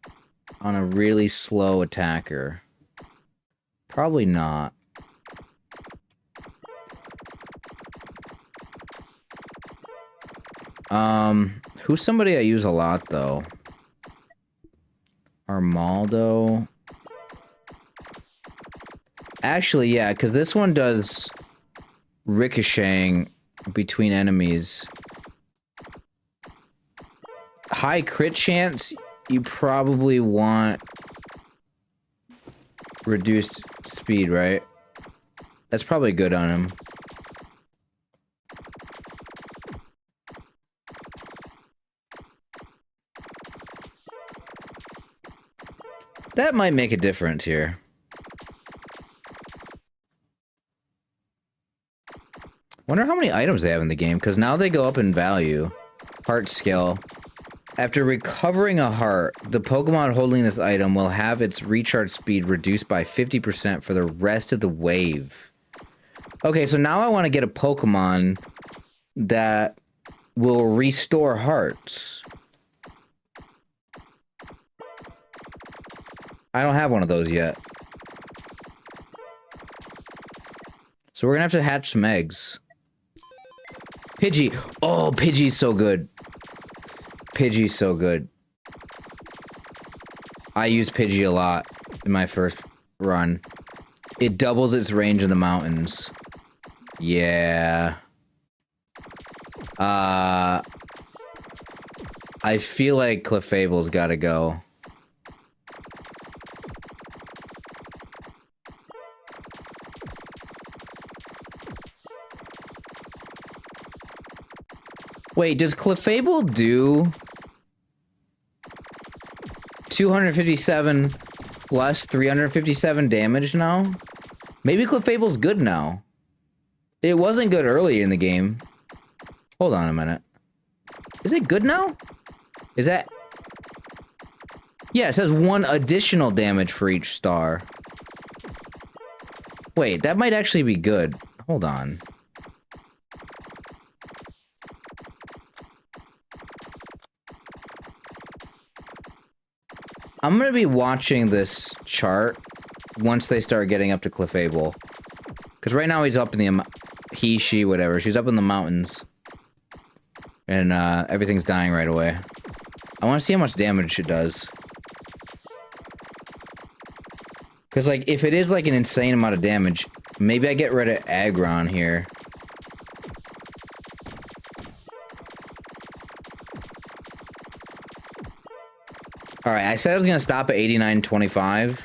on a really slow attacker? Probably not. Who's somebody I use a lot, though? Armaldo. Actually, yeah, because this one does ricocheting between enemies. High crit chance, you probably want reduced speed, right? That's probably good on him. That might make a difference here. Wonder how many items they have in the game, because now they go up in value. Heart skill. After recovering a heart, the Pokemon holding this item will have its recharge speed reduced by 50% for the rest of the wave. Okay, so now I want to get a Pokemon that will restore hearts. I don't have one of those yet. So we're gonna have to hatch some eggs. Pidgey! Oh, Pidgey's so good. Pidgey's so good. I use Pidgey a lot in my first run. It doubles its range in the mountains. Yeah. I feel like Clefable's gotta go. Wait, does Clefable do 257 plus 357 damage now? Maybe Clefable's good now. It wasn't good early in the game. Hold on a minute. Is it good now? Is that... Yeah, it says 1 additional damage for each star. Wait, that might actually be good. Hold on. I'm gonna be watching this chart once they start getting up to Clefable. Because right now he's up in the... He, she, whatever. She's up in the mountains. And everything's dying right away. I want to see how much damage it does. Because, like, if it is, like, an insane amount of damage, maybe I get rid of Aggron here. Alright, I said I was going to stop at 89.25,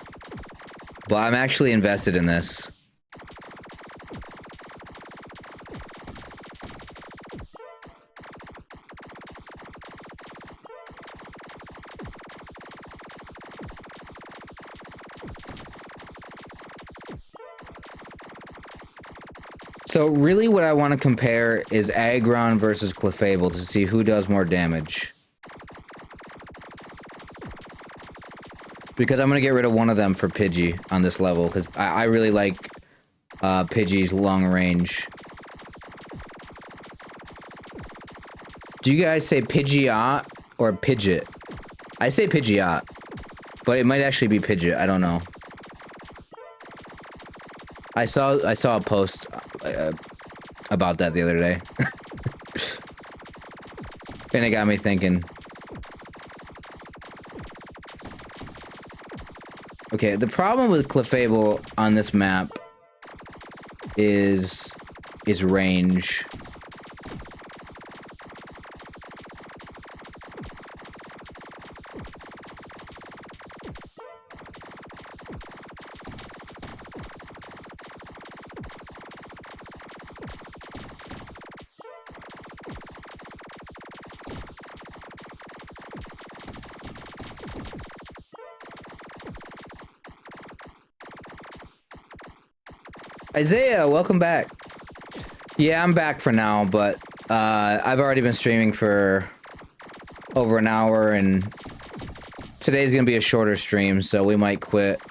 but I'm actually invested in this. So really what I want to compare is Aggron versus Clefable to see who does more damage. Because I'm going to get rid of one of them for Pidgey on this level, because I really like Pidgey's long range. Do you guys say Pidgeot or Pidgeot? I say Pidgeot, but it might actually be Pidgeot, I don't know. I saw a post about that the other day. And it got me thinking. Okay, the problem with Clefable on this map is its range. Isaiah, welcome back. Yeah, I'm back for now, but I've already been streaming for over an hour, and today's gonna be a shorter stream, so we might quit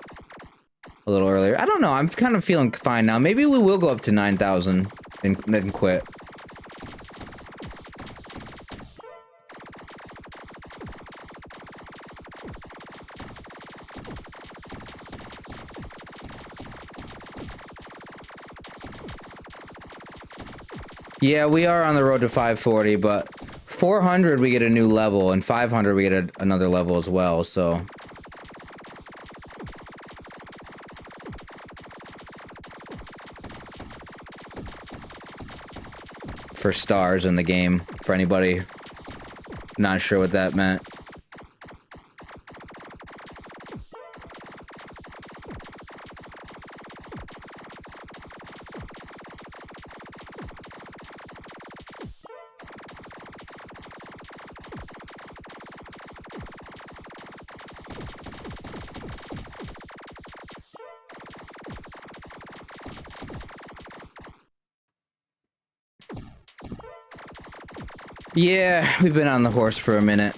a little earlier. I don't know, I'm kind of feeling fine now. Maybe we will go up to 9,000 and then quit. Yeah, we are on the road to 540, but 400 we get a new level, and 500 we get another level as well, so... For stars in the game, for anybody not sure what that meant. Yeah, we've been on the horse for a minute.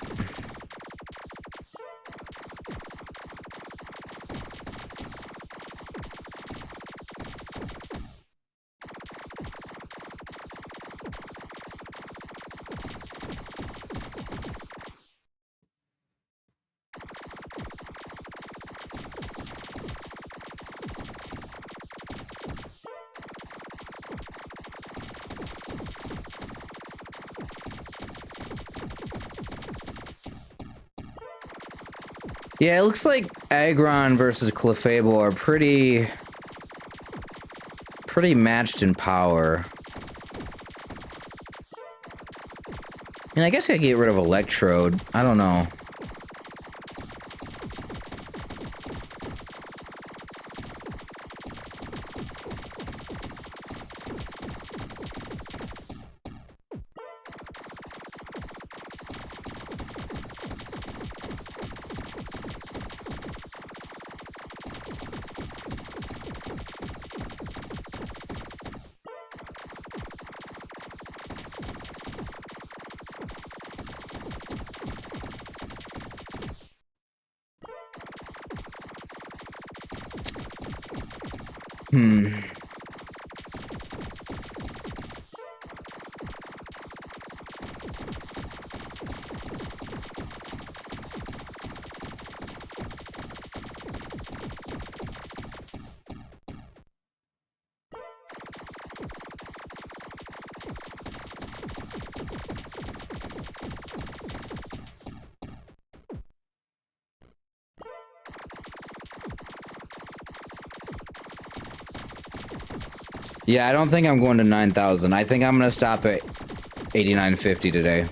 Yeah, it looks like Aggron versus Clefable are pretty matched in power. And I guess I could get rid of Electrode. I don't know. Yeah, I don't think I'm going to 9,000. I think I'm gonna stop at 8,950 today.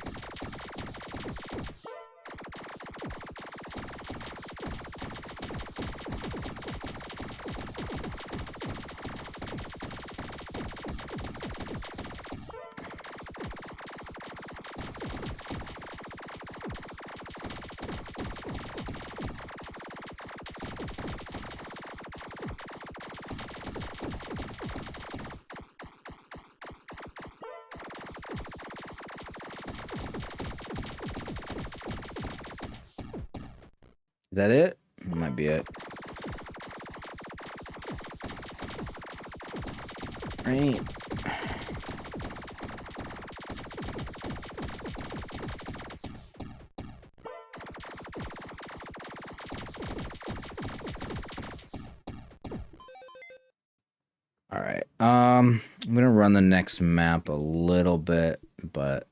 Is that it? That might be it. Right. All right. I'm gonna run the next map a little bit, but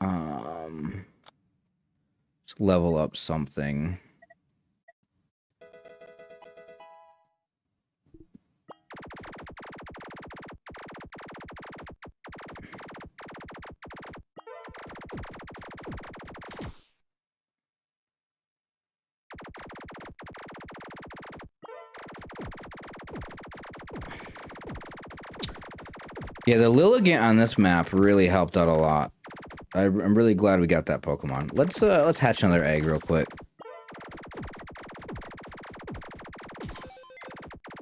let's level up something. Yeah, the Lilligant on this map really helped out a lot. I'm really glad we got that Pokemon. Let's hatch another egg real quick.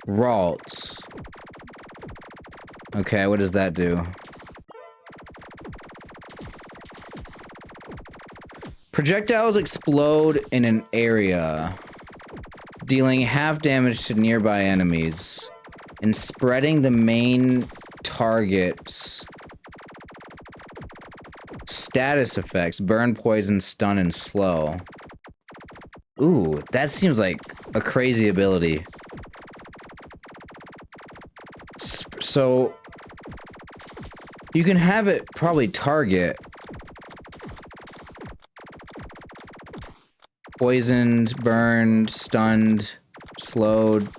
Ralts. Okay, what does that do? Projectiles explode in an area, dealing half damage to nearby enemies, and spreading the main target's status effects: burn, poison, stun, and slow. Ooh, that seems like a crazy ability. So you can have it probably target poisoned, burned, stunned, slowed.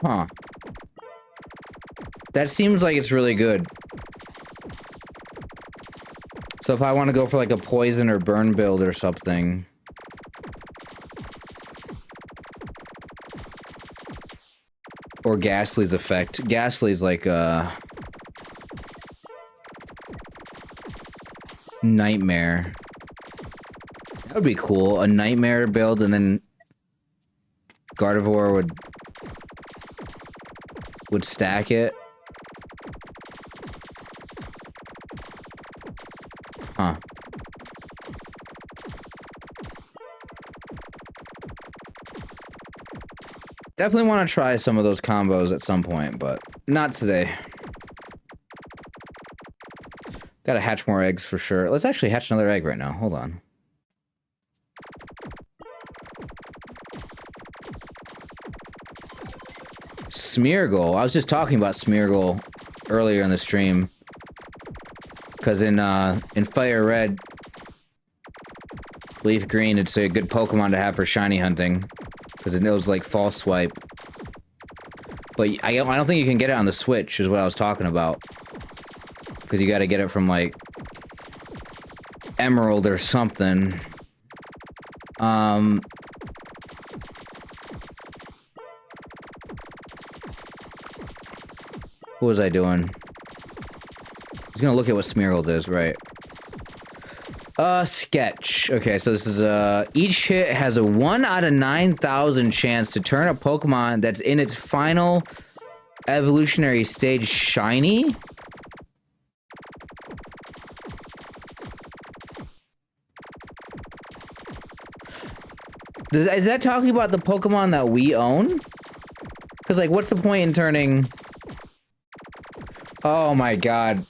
Huh. That seems like it's really good. So if I want to go for like a poison or burn build or something. Or Ghastly's effect. Ghastly's like nightmare. That would be cool. A nightmare build and then Gardevoir would stack it. Huh. Definitely want to try some of those combos at some point, but not today. Gotta hatch more eggs for sure. Let's actually hatch another egg right now. Hold on. Smeargle. I was just talking about Smeargle earlier in the stream. Because in FireRed, LeafGreen, it's a good Pokemon to have for shiny hunting. Because it knows, like, false swipe. But I don't think you can get it on the Switch, is what I was talking about. Because you gotta get it from, like, Emerald or something. What was I doing? I was gonna look at what Smeargle does, right. Sketch. Okay, so this is, each hit has a 1 out of 9,000 chance to turn a Pokemon that's in its final evolutionary stage shiny? Is that talking about the Pokemon that we own? Because, like, what's the point in turning... Oh my god.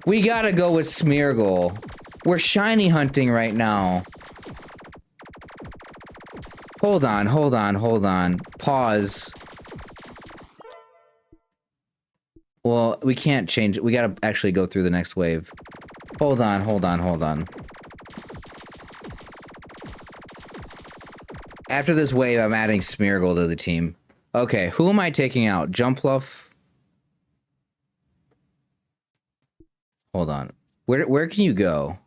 We gotta go with Smeargle. We're shiny hunting right now. Hold on, hold on, hold on. Pause. Well, we can't change it. We gotta actually go through the next wave. Hold on, hold on, hold on. After this wave, I'm adding Smeargle to the team. Okay, who am I taking out? Jumpluff? Hold on. Where can you go?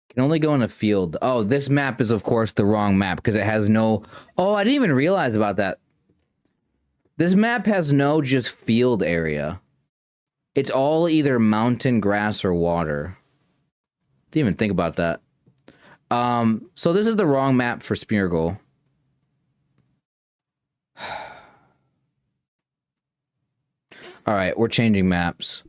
Can only go in a field. Oh, this map is, of course, the wrong map because it has no... Oh, I didn't even realize about that. This map has no just field area. It's all either mountain, grass, or water. Didn't even think about that. So this is the wrong map for Smeargle. Alright, we're changing maps.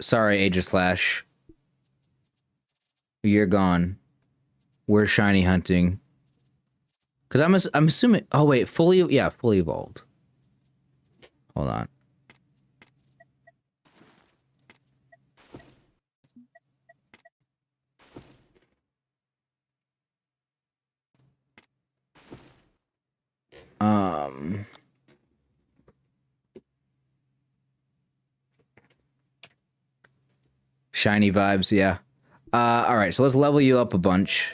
Sorry, Aegislash. You're gone. We're shiny hunting. Because I'm assuming... Oh, wait. Fully evolved. Hold on. Shiny vibes, yeah. All right, so let's level you up a bunch.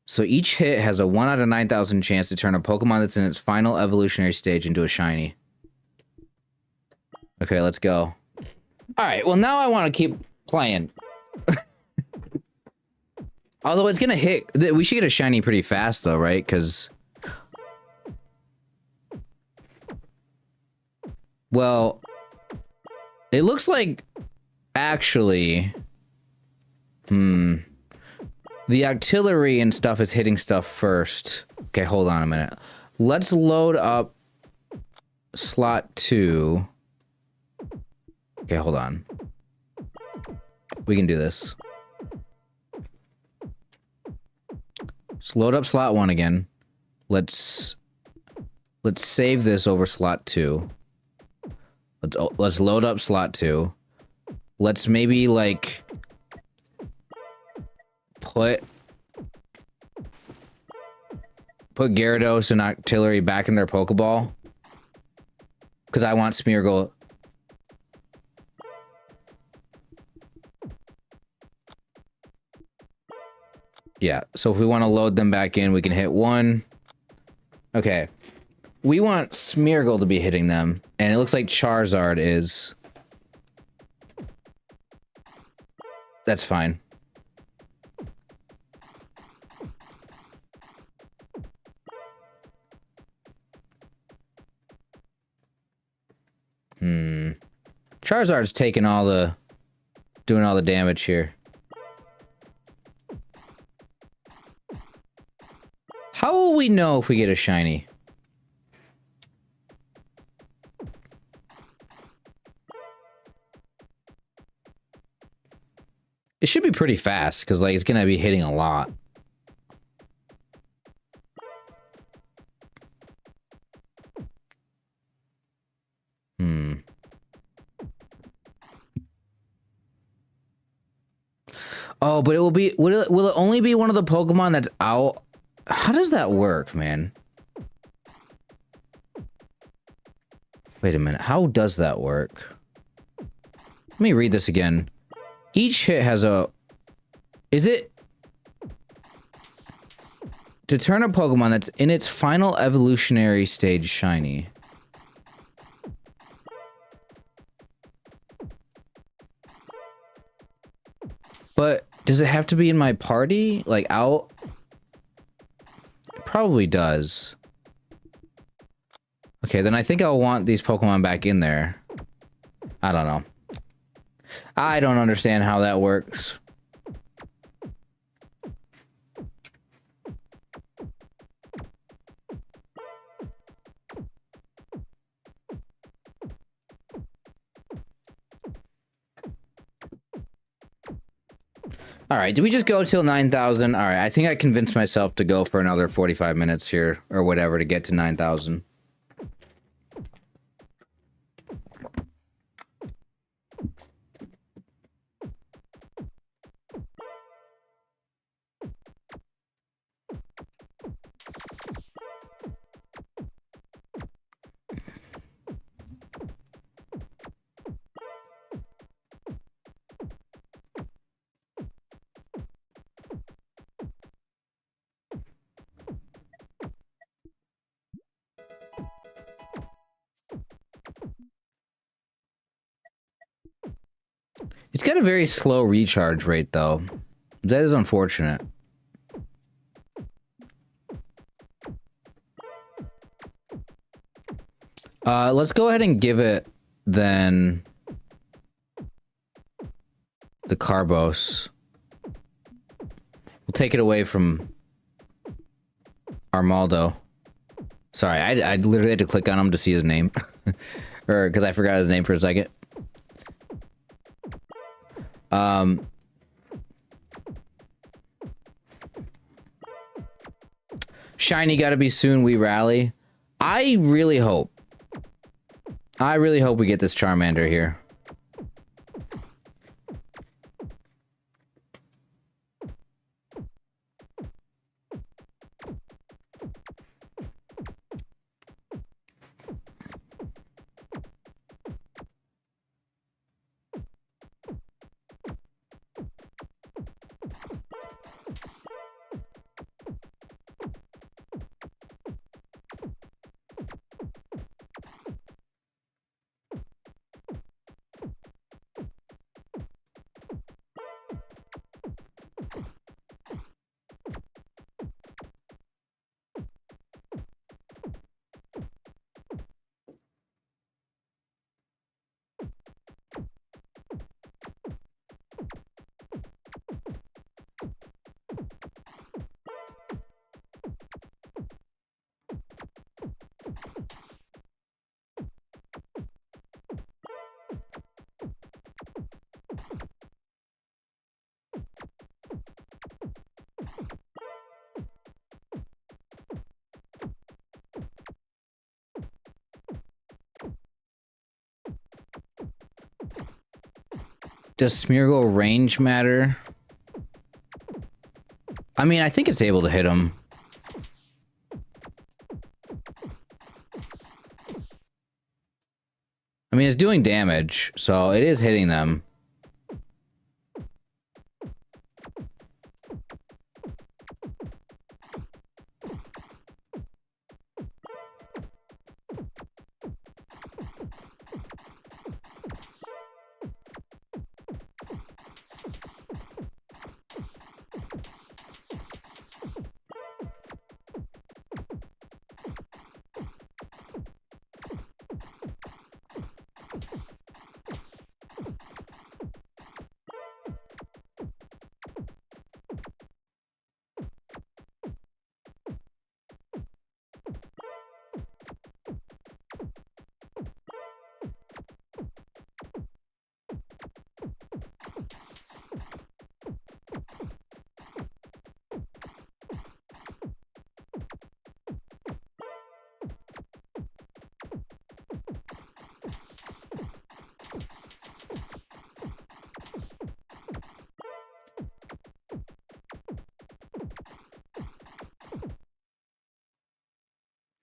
So each hit has a 1 out of 9,000 chance to turn a Pokemon that's in its final evolutionary stage into a shiny. Okay, let's go. All right, well, now I want to keep playing. Although it's going to hit... We should get a shiny pretty fast, though, right? Because... Well... It looks like... Actually... The artillery and stuff is hitting stuff first. Okay, hold on a minute. Let's load up... Slot 2... Okay, hold on. We can do this. Let's load up slot 1 again. Let's save this over slot 2. Let's load up slot 2. Let's maybe like put Gyarados and Octillery back in their Pokeball. Because I want Smeargle. Yeah, so if we want to load them back in, we can hit 1. Okay. We want Smeargle to be hitting them, and it looks like Charizard is. That's fine. Charizard's taking all the... doing all the damage here. How will we know if we get a shiny? It should be pretty fast, because like it's gonna be hitting a lot. Oh, but it will be... Will it only be one of the Pokemon that's out? How does that work, man? Wait a minute. How does that work? Let me read this again. Each hit has a... Is it... To turn a Pokemon that's in its final evolutionary stage shiny. But does it have to be in my party? Like out? It probably does. Okay, then I think I'll want these Pokemon back in there. I don't know. I don't understand how that works. All right, do we just go till 9,000? All right, I think I convinced myself to go for another 45 minutes here or whatever to get to 9,000. It's got a very slow recharge rate, though. That is unfortunate. Let's go ahead and give it, then, the Carbos. We'll take it away from Armaldo. Sorry, I literally had to click on him to see his name. Or, because I forgot his name for a second. Shiny gotta be soon, we rally. I really hope we get this Charmander here. Does Smeargle range matter? I mean, I think it's able to hit him. I mean, it's doing damage, so it is hitting them.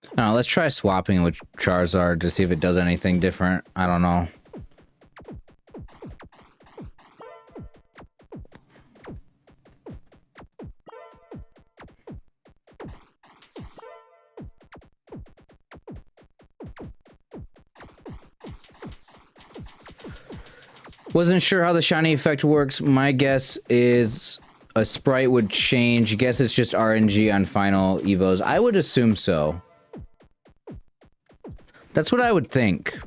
I don't know, let's try swapping with Charizard to see if it does anything different. I don't know. Wasn't sure how the shiny effect works. My guess is a sprite would change. Guess it's just RNG on final evos. I would assume so. That's what I would think.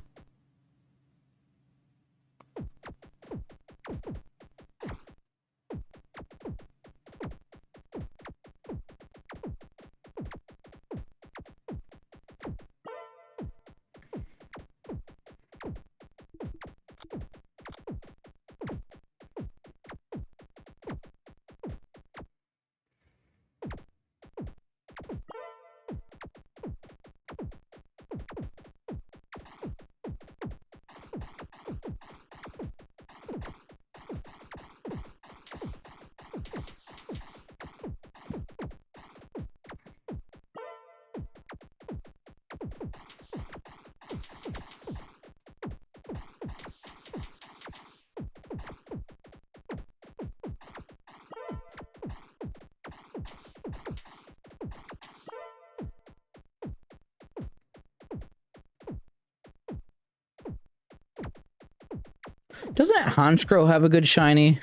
Doesn't Honchkrow have a good shiny?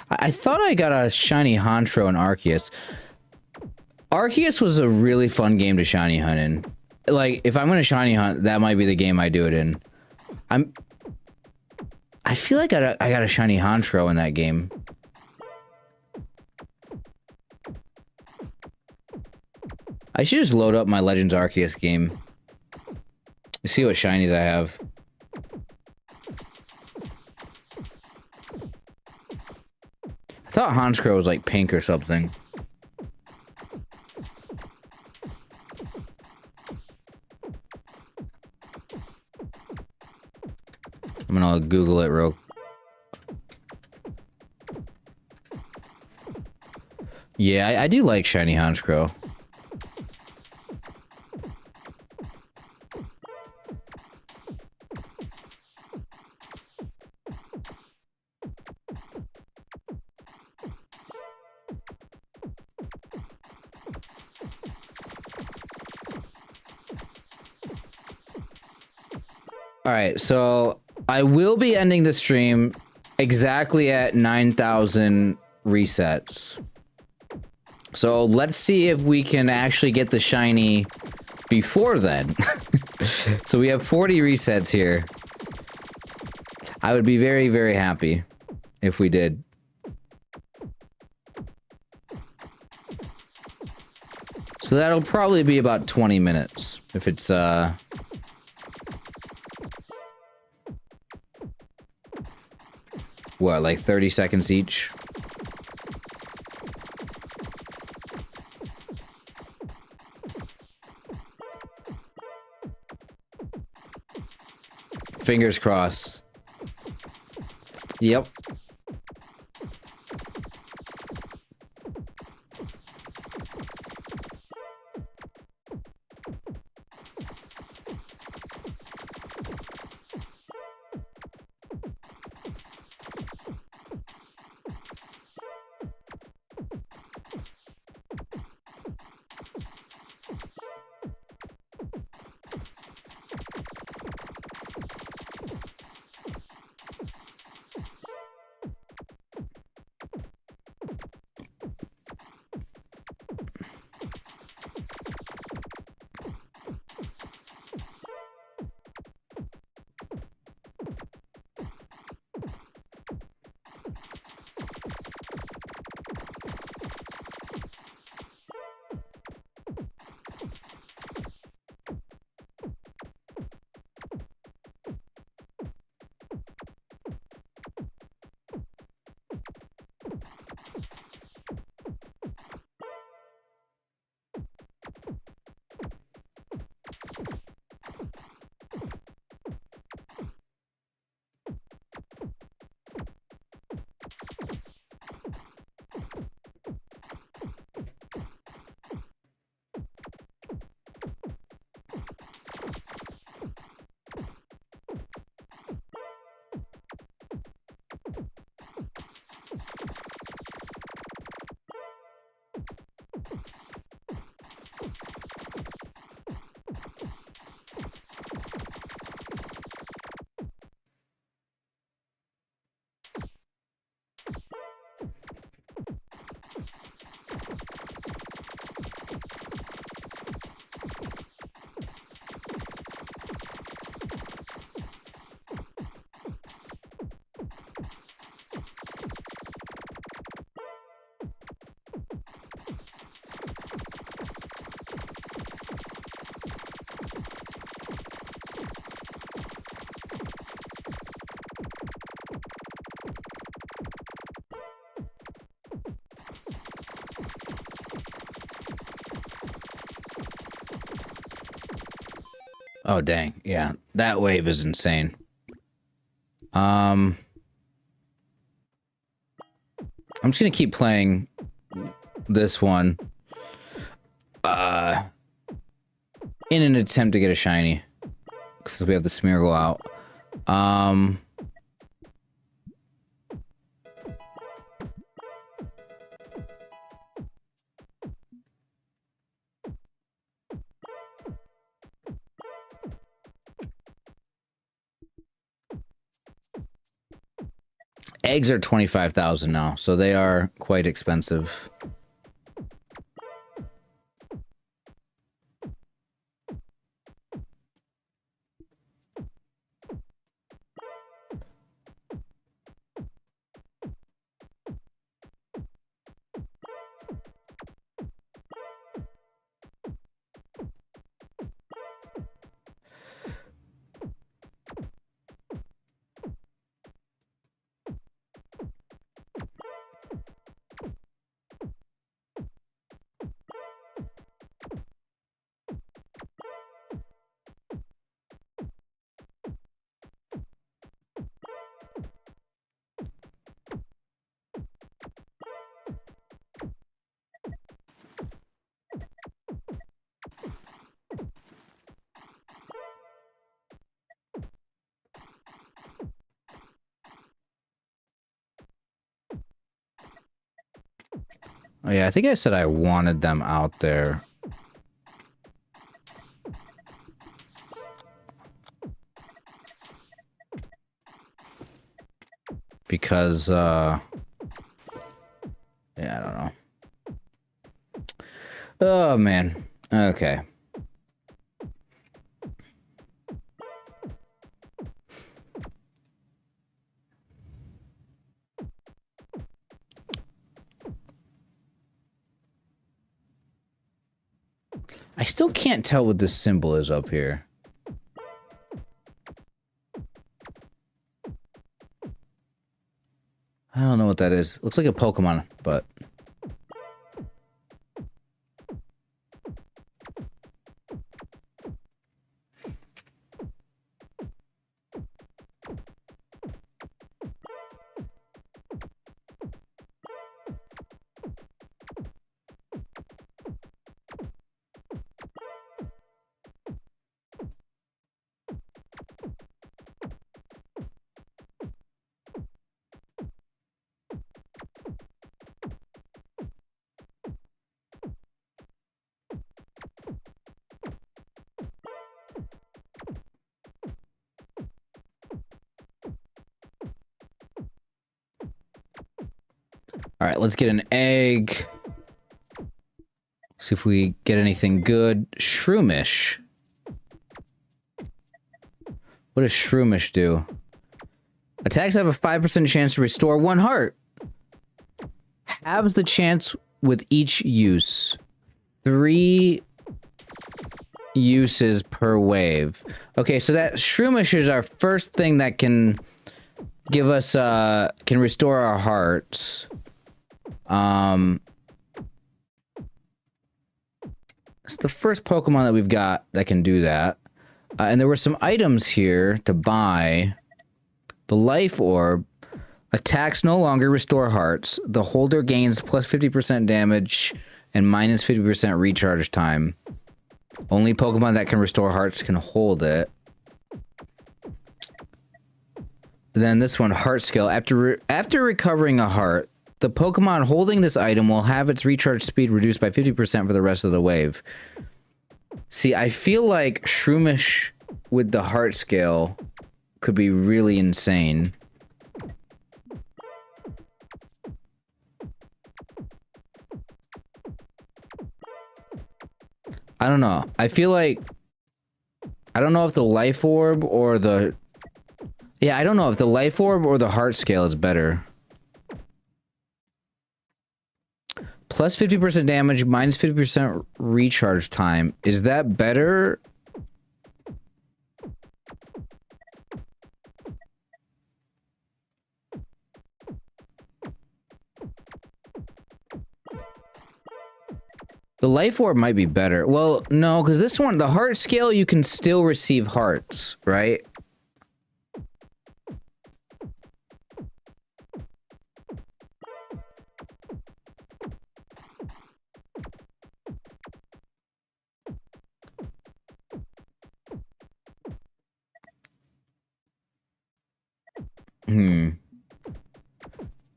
I thought I got a shiny Honchkrow and Arceus. Arceus was a really fun game to shiny hunt in. Like, if I'm gonna shiny hunt, that might be the game I do it in. I feel like I got a shiny Honchkrow in that game. I should just load up my Legends Arceus game. See what shinies I have. I thought Honchkrow was like pink or something. I'm gonna Google it real. Yeah, I do like shiny Honchkrow. All right, so I will be ending the stream exactly at 9,000 resets. So let's see if we can actually get the shiny before then. So we have 40 resets here. I would be very, very happy if we did. So that'll probably be about 20 minutes if it's what, like 30 seconds each? Fingers crossed. Yep. Oh, dang. Yeah, that wave is insane. I'm just gonna keep playing this one. In an attempt to get a shiny. Because we have the Smeargle out. Eggs are 25,000 now, so they are quite expensive. Oh yeah, I think I said I wanted them out there. Because, yeah, I don't know. Oh, man. Okay. I still can't tell what this symbol is up here. I don't know what that is. Looks like a Pokemon, but... All right, let's get an egg. See if we get anything good. Shroomish. What does Shroomish do? Attacks have a 5% chance to restore 1 heart. Halves the chance with each use. 3 uses per wave. Okay, so that Shroomish is our first thing that can give us, can restore our hearts. It's the first Pokemon that we've got that can do that. And there were some items here to buy. The Life Orb. Attacks no longer restore hearts. The holder gains plus 50% damage and minus 50% recharge time. Only Pokemon that can restore hearts can hold it. Then this one, Heart Skill. After recovering a heart, the Pokemon holding this item will have its recharge speed reduced by 50% for the rest of the wave. See, I feel like Shroomish with the Heart Scale could be really insane. I don't know. I feel like... I don't know if the Life Orb or the... Yeah, I don't know if the Life Orb or the Heart Scale is better. Plus 50% damage, minus 50% recharge time. Is that better? The Life Orb might be better. Well, no, because this one, the Heart Scale, you can still receive hearts, right?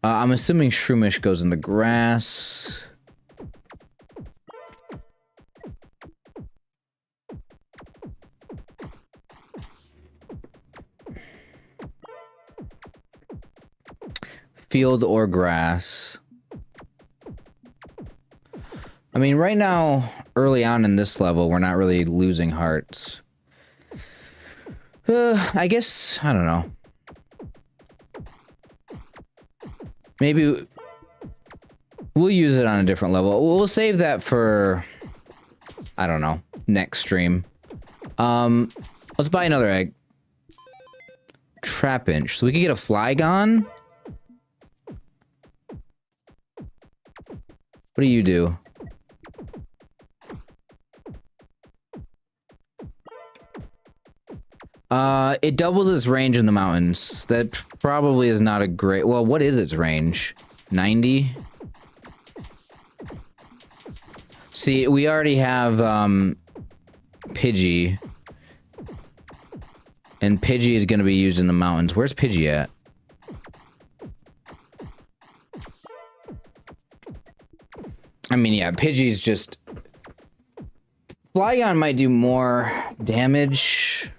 I'm assuming Shroomish goes in the grass. Field or grass. I mean, right now, early on in this level, we're not really losing hearts. I guess, I don't know. Maybe we'll use it on a different level. We'll save that for, I don't know, next stream. Let's buy another egg. Trapinch. So we can get a Flygon. What do you do? It doubles its range in the mountains. That probably is not a great... Well, what is its range? 90? See, we already have, Pidgey. And Pidgey is going to be used in the mountains. Where's Pidgey at? I mean, yeah, Pidgey's just... Flygon might do more damage.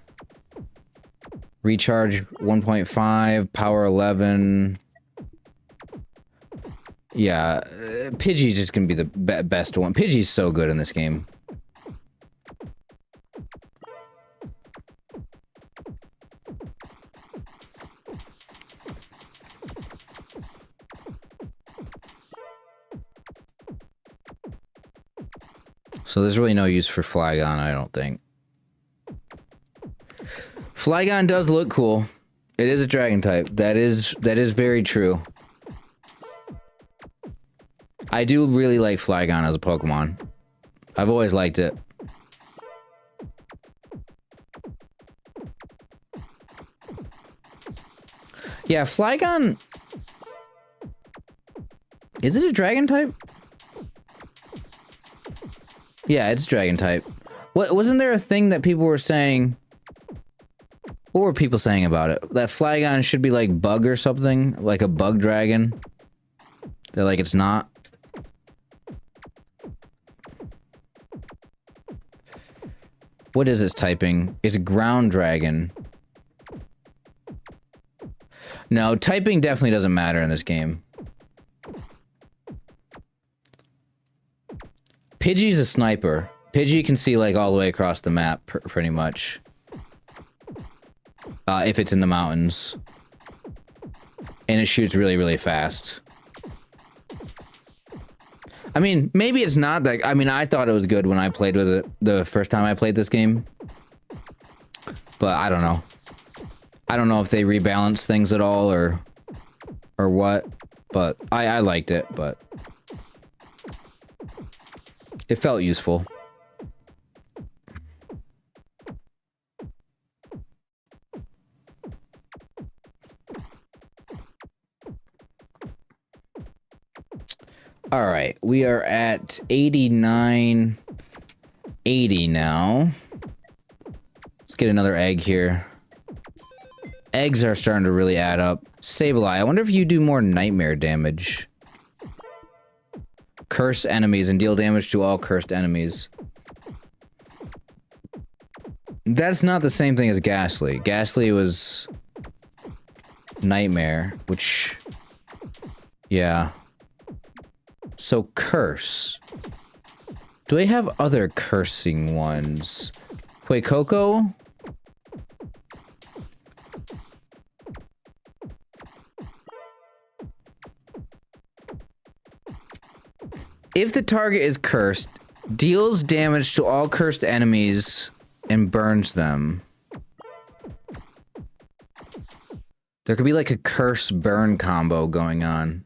Recharge 1.5, power 11. Yeah, Pidgey's just gonna be the best one. Pidgey's so good in this game. So there's really no use for Flygon, I don't think. Flygon does look cool. It is a dragon type. That is very true. I do really like Flygon as a Pokemon. I've always liked it. Yeah, Flygon... Is it a dragon type? Yeah, it's dragon type. What, wasn't there a thing that people were saying... What were people saying about it? That Flygon should be like bug or something? Like a bug dragon? They're like, it's not. What is its typing? It's ground dragon. No, typing definitely doesn't matter in this game. Pidgey's a sniper. Pidgey can see like all the way across the map, pretty much. If it's in the mountains. And it shoots really, really fast. I mean, maybe it's not that... I mean, I thought it was good when I played with it the first time I played this game. But I don't know. I don't know if they rebalance things at all or what. But I liked it, but... it felt useful. All right, we are at 89.80 now. Let's get another egg here. Eggs are starting to really add up. Sableye, I wonder if you do more nightmare damage. Curse enemies and deal damage to all cursed enemies. That's not the same thing as Ghastly. Ghastly was nightmare, which... yeah. So curse. Do I have other cursing ones? Wait, Coco? If the target is cursed, deals damage to all cursed enemies and burns them. There could be like a curse burn combo going on.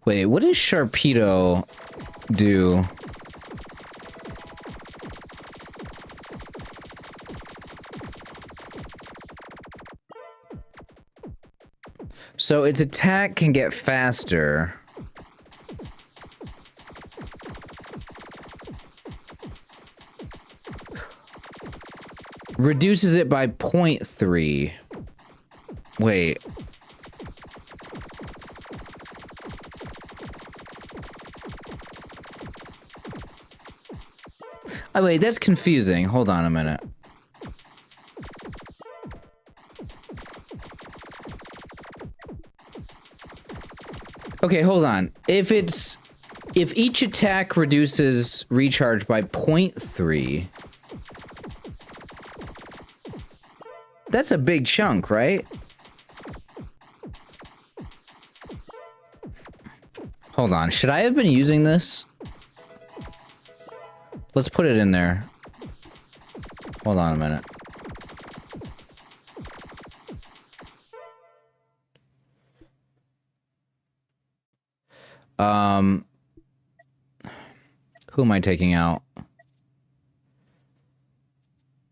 Wait, what does Sharpedo do? So its attack can get faster. Reduces it by 0.3. Wait. Oh wait, that's confusing. Hold on a minute. Okay, hold on. If each attack reduces recharge by 0.3, that's a big chunk, right? Hold on. Should I have been using this? Let's put it in there. Hold on a minute. Who am I taking out?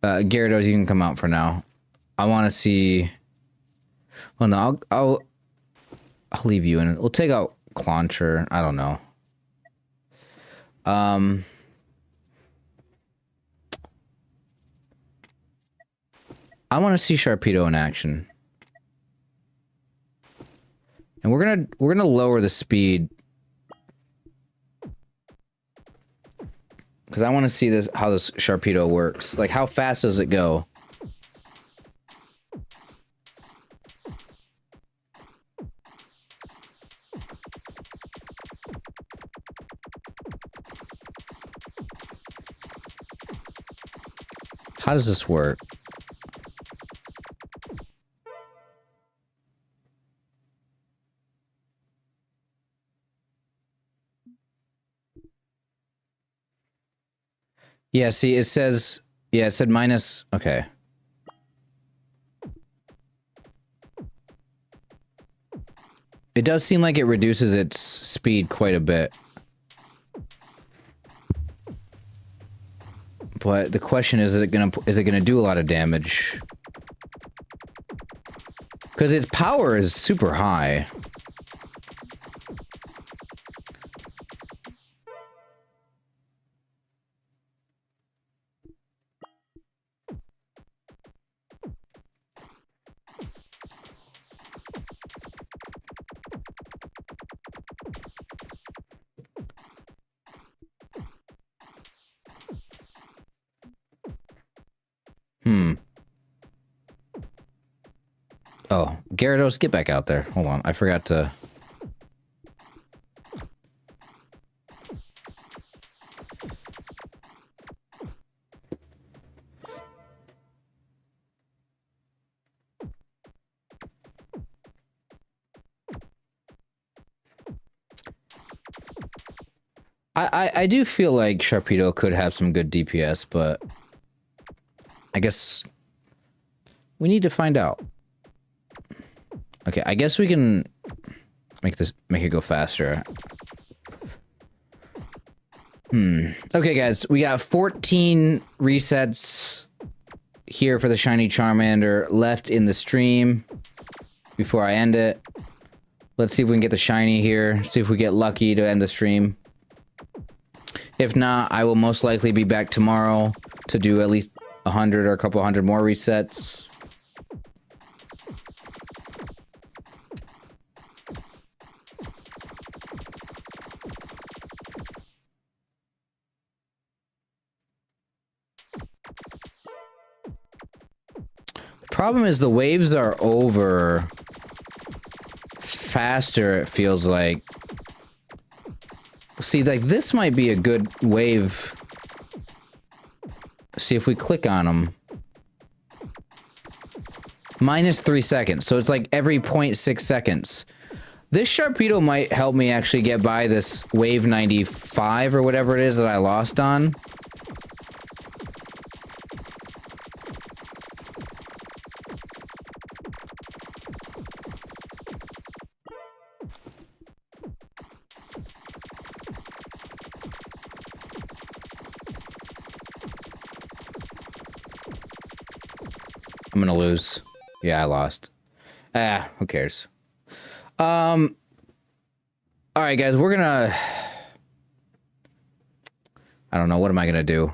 Gyarados, you can come out for now. I want to see... well, no, I'll leave you in it. We'll take out Clauncher. I don't know. I want to see Sharpedo in action. And we're gonna lower the speed. Because I want to see how this Sharpedo works. Like, how fast does it go? How does this work? Yeah, see, it says... yeah, it said minus... okay. It does seem like it reduces its speed quite a bit. But the question is it gonna do a lot of damage? Because its power is super high. Oh, Gyarados, get back out there. Hold on, I forgot to... I do feel like Sharpedo could have some good DPS, but I guess we need to find out. Okay, I guess we can make it go faster. Okay, guys, we got 14 resets here for the shiny Charmander left in the stream before I end it. Let's see if we can get the shiny here. See if we get lucky to end the stream. If not, I will most likely be back tomorrow to do at least 100 or a couple hundred more resets. The problem is the waves are over faster, it feels like. See, like, this might be a good wave. See if we click on them. -3 seconds, so it's like every 0.6 seconds. This Sharpedo might help me actually get by this wave 95 or whatever it is that I lost on. I'm gonna lose. Yeah, I lost. Ah, who cares? All right, guys, we're gonna... I don't know, what am I gonna do?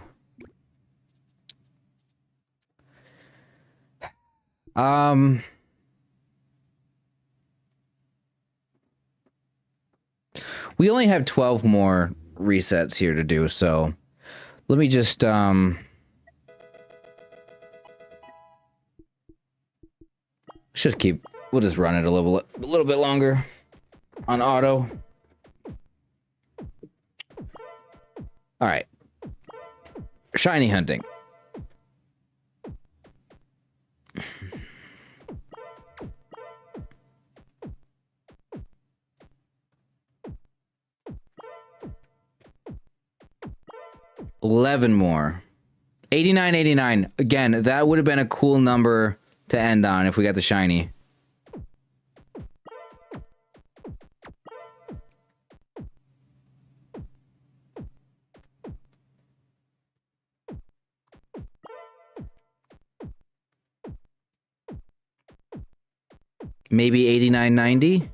We only have 12 more resets here to do, so let me just, let's just keep... We'll just run it a little bit longer on auto. All right. Shiny hunting. $11 more. 89, 89. Again, that would have been a cool number to end on if we got the shiny. Maybe 89, 90.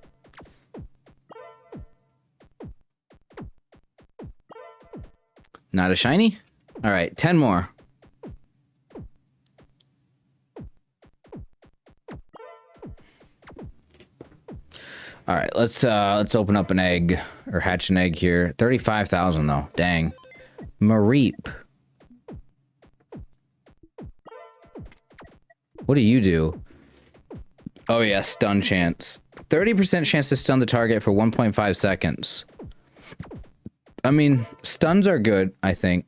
Not a shiny? All right, 10 more. All right, let's open up an egg or hatch an egg here. 35,000 though. Dang. Mareep. What do you do? Oh yeah, stun chance. 30% chance to stun the target for 1.5 seconds. I mean, stuns are good, I think.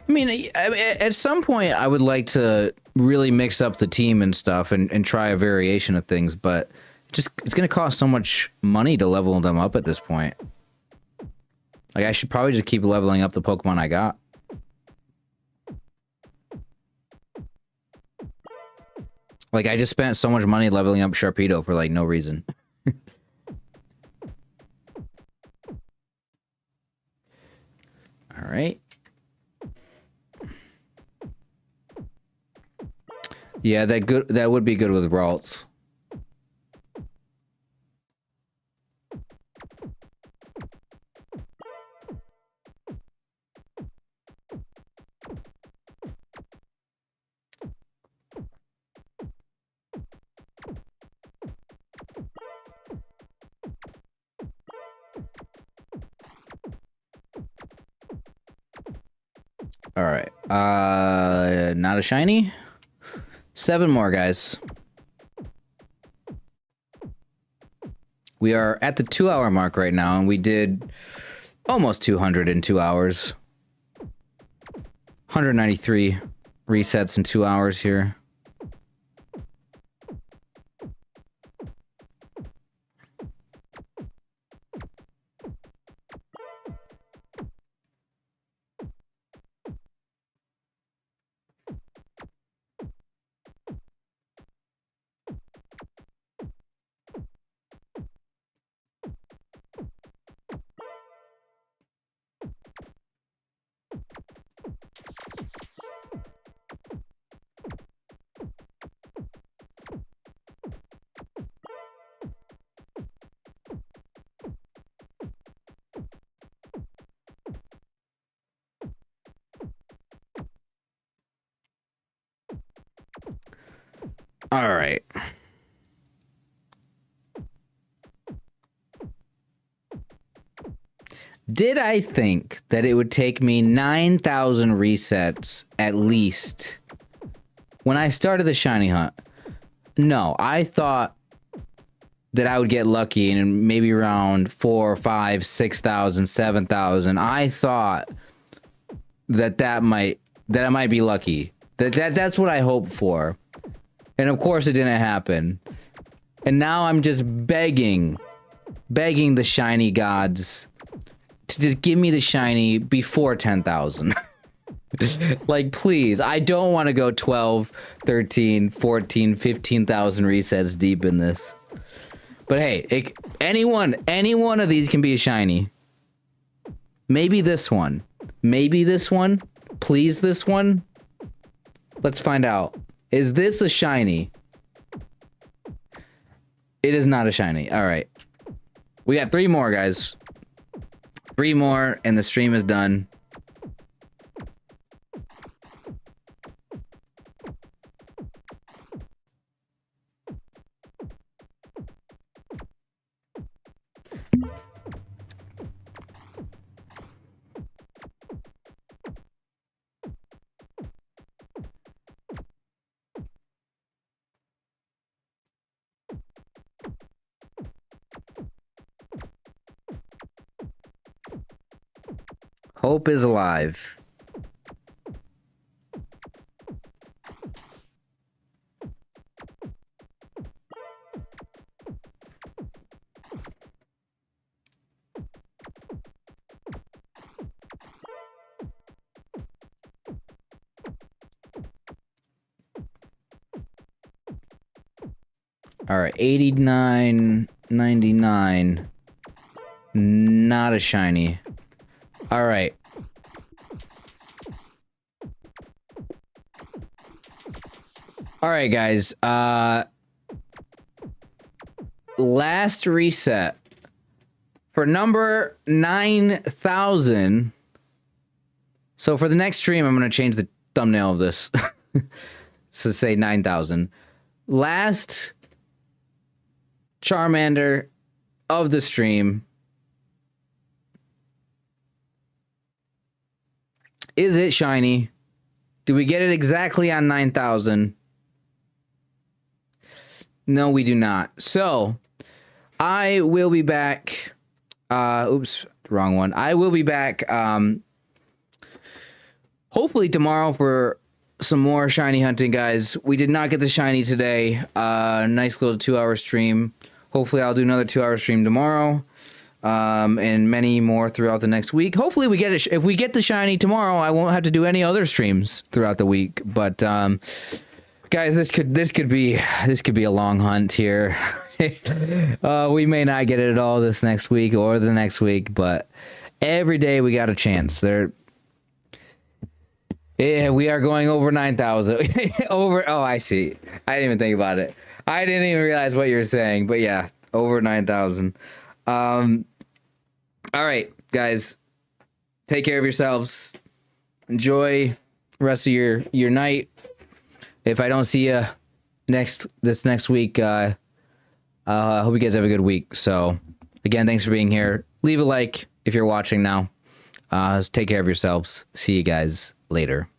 I mean, at some point, I would like to really mix up the team and stuff and try a variation of things, but it's going to cost so much money to level them up at this point. Like, I should probably just keep leveling up the Pokemon I got. Like, I just spent so much money leveling up Sharpedo for, like, no reason. All right. Yeah, that would be good with Ralts. All right. Not a shiny. 7 more, guys. We are at the 2-hour mark right now, and we did almost 200 in 2 hours. 193 resets in 2 hours here. All right. Did I think that it would take me 9,000 resets at least when I started the shiny hunt? No, I thought that I would get lucky and maybe around 4, 5, 6,000, 7,000. I thought that I might be lucky. That's what I hoped for. And of course it didn't happen. And now I'm just begging the shiny gods to just give me the shiny before 10,000. Like, please, I don't want to go 12, 13, 14, 15,000 resets deep in this. But hey, any one of these can be a shiny. Maybe this one. Maybe this one. Please, this one. Let's find out. Is this a shiny? It is not a shiny. All right. We got 3 more, guys. 3 more, and the stream is done. Hope is alive. All right, 89.99. Not a shiny. All right. All right, guys. Last reset for number 9,000. So for the next stream, I'm going to change the thumbnail of this to say 9,000. Last Charmander of the stream. Is it shiny? Do we get it exactly on 9,000? No, we do not. So, I will be back. Oops, wrong one. I will be back hopefully tomorrow for some more shiny hunting, guys. We did not get the shiny today. Nice little 2-hour stream. Hopefully, I'll do another 2-hour stream tomorrow. And many more throughout the next week. Hopefully we get it. If we get the shiny tomorrow, I won't have to do any other streams throughout the week. But guys, this could be a long hunt here. We may not get it at all this next week or the next week, but every day we got a chance. Yeah, we are going over 9,000. Over. Oh, I see. I didn't even think about it. I didn't even realize what you were saying. But yeah, over 9,000. All right, guys, take care of yourselves. Enjoy the rest of your night. If I don't see you this next week, I hope you guys have a good week. So again, thanks for being here. Leave a like if you're watching now. Take care of yourselves. See you guys later.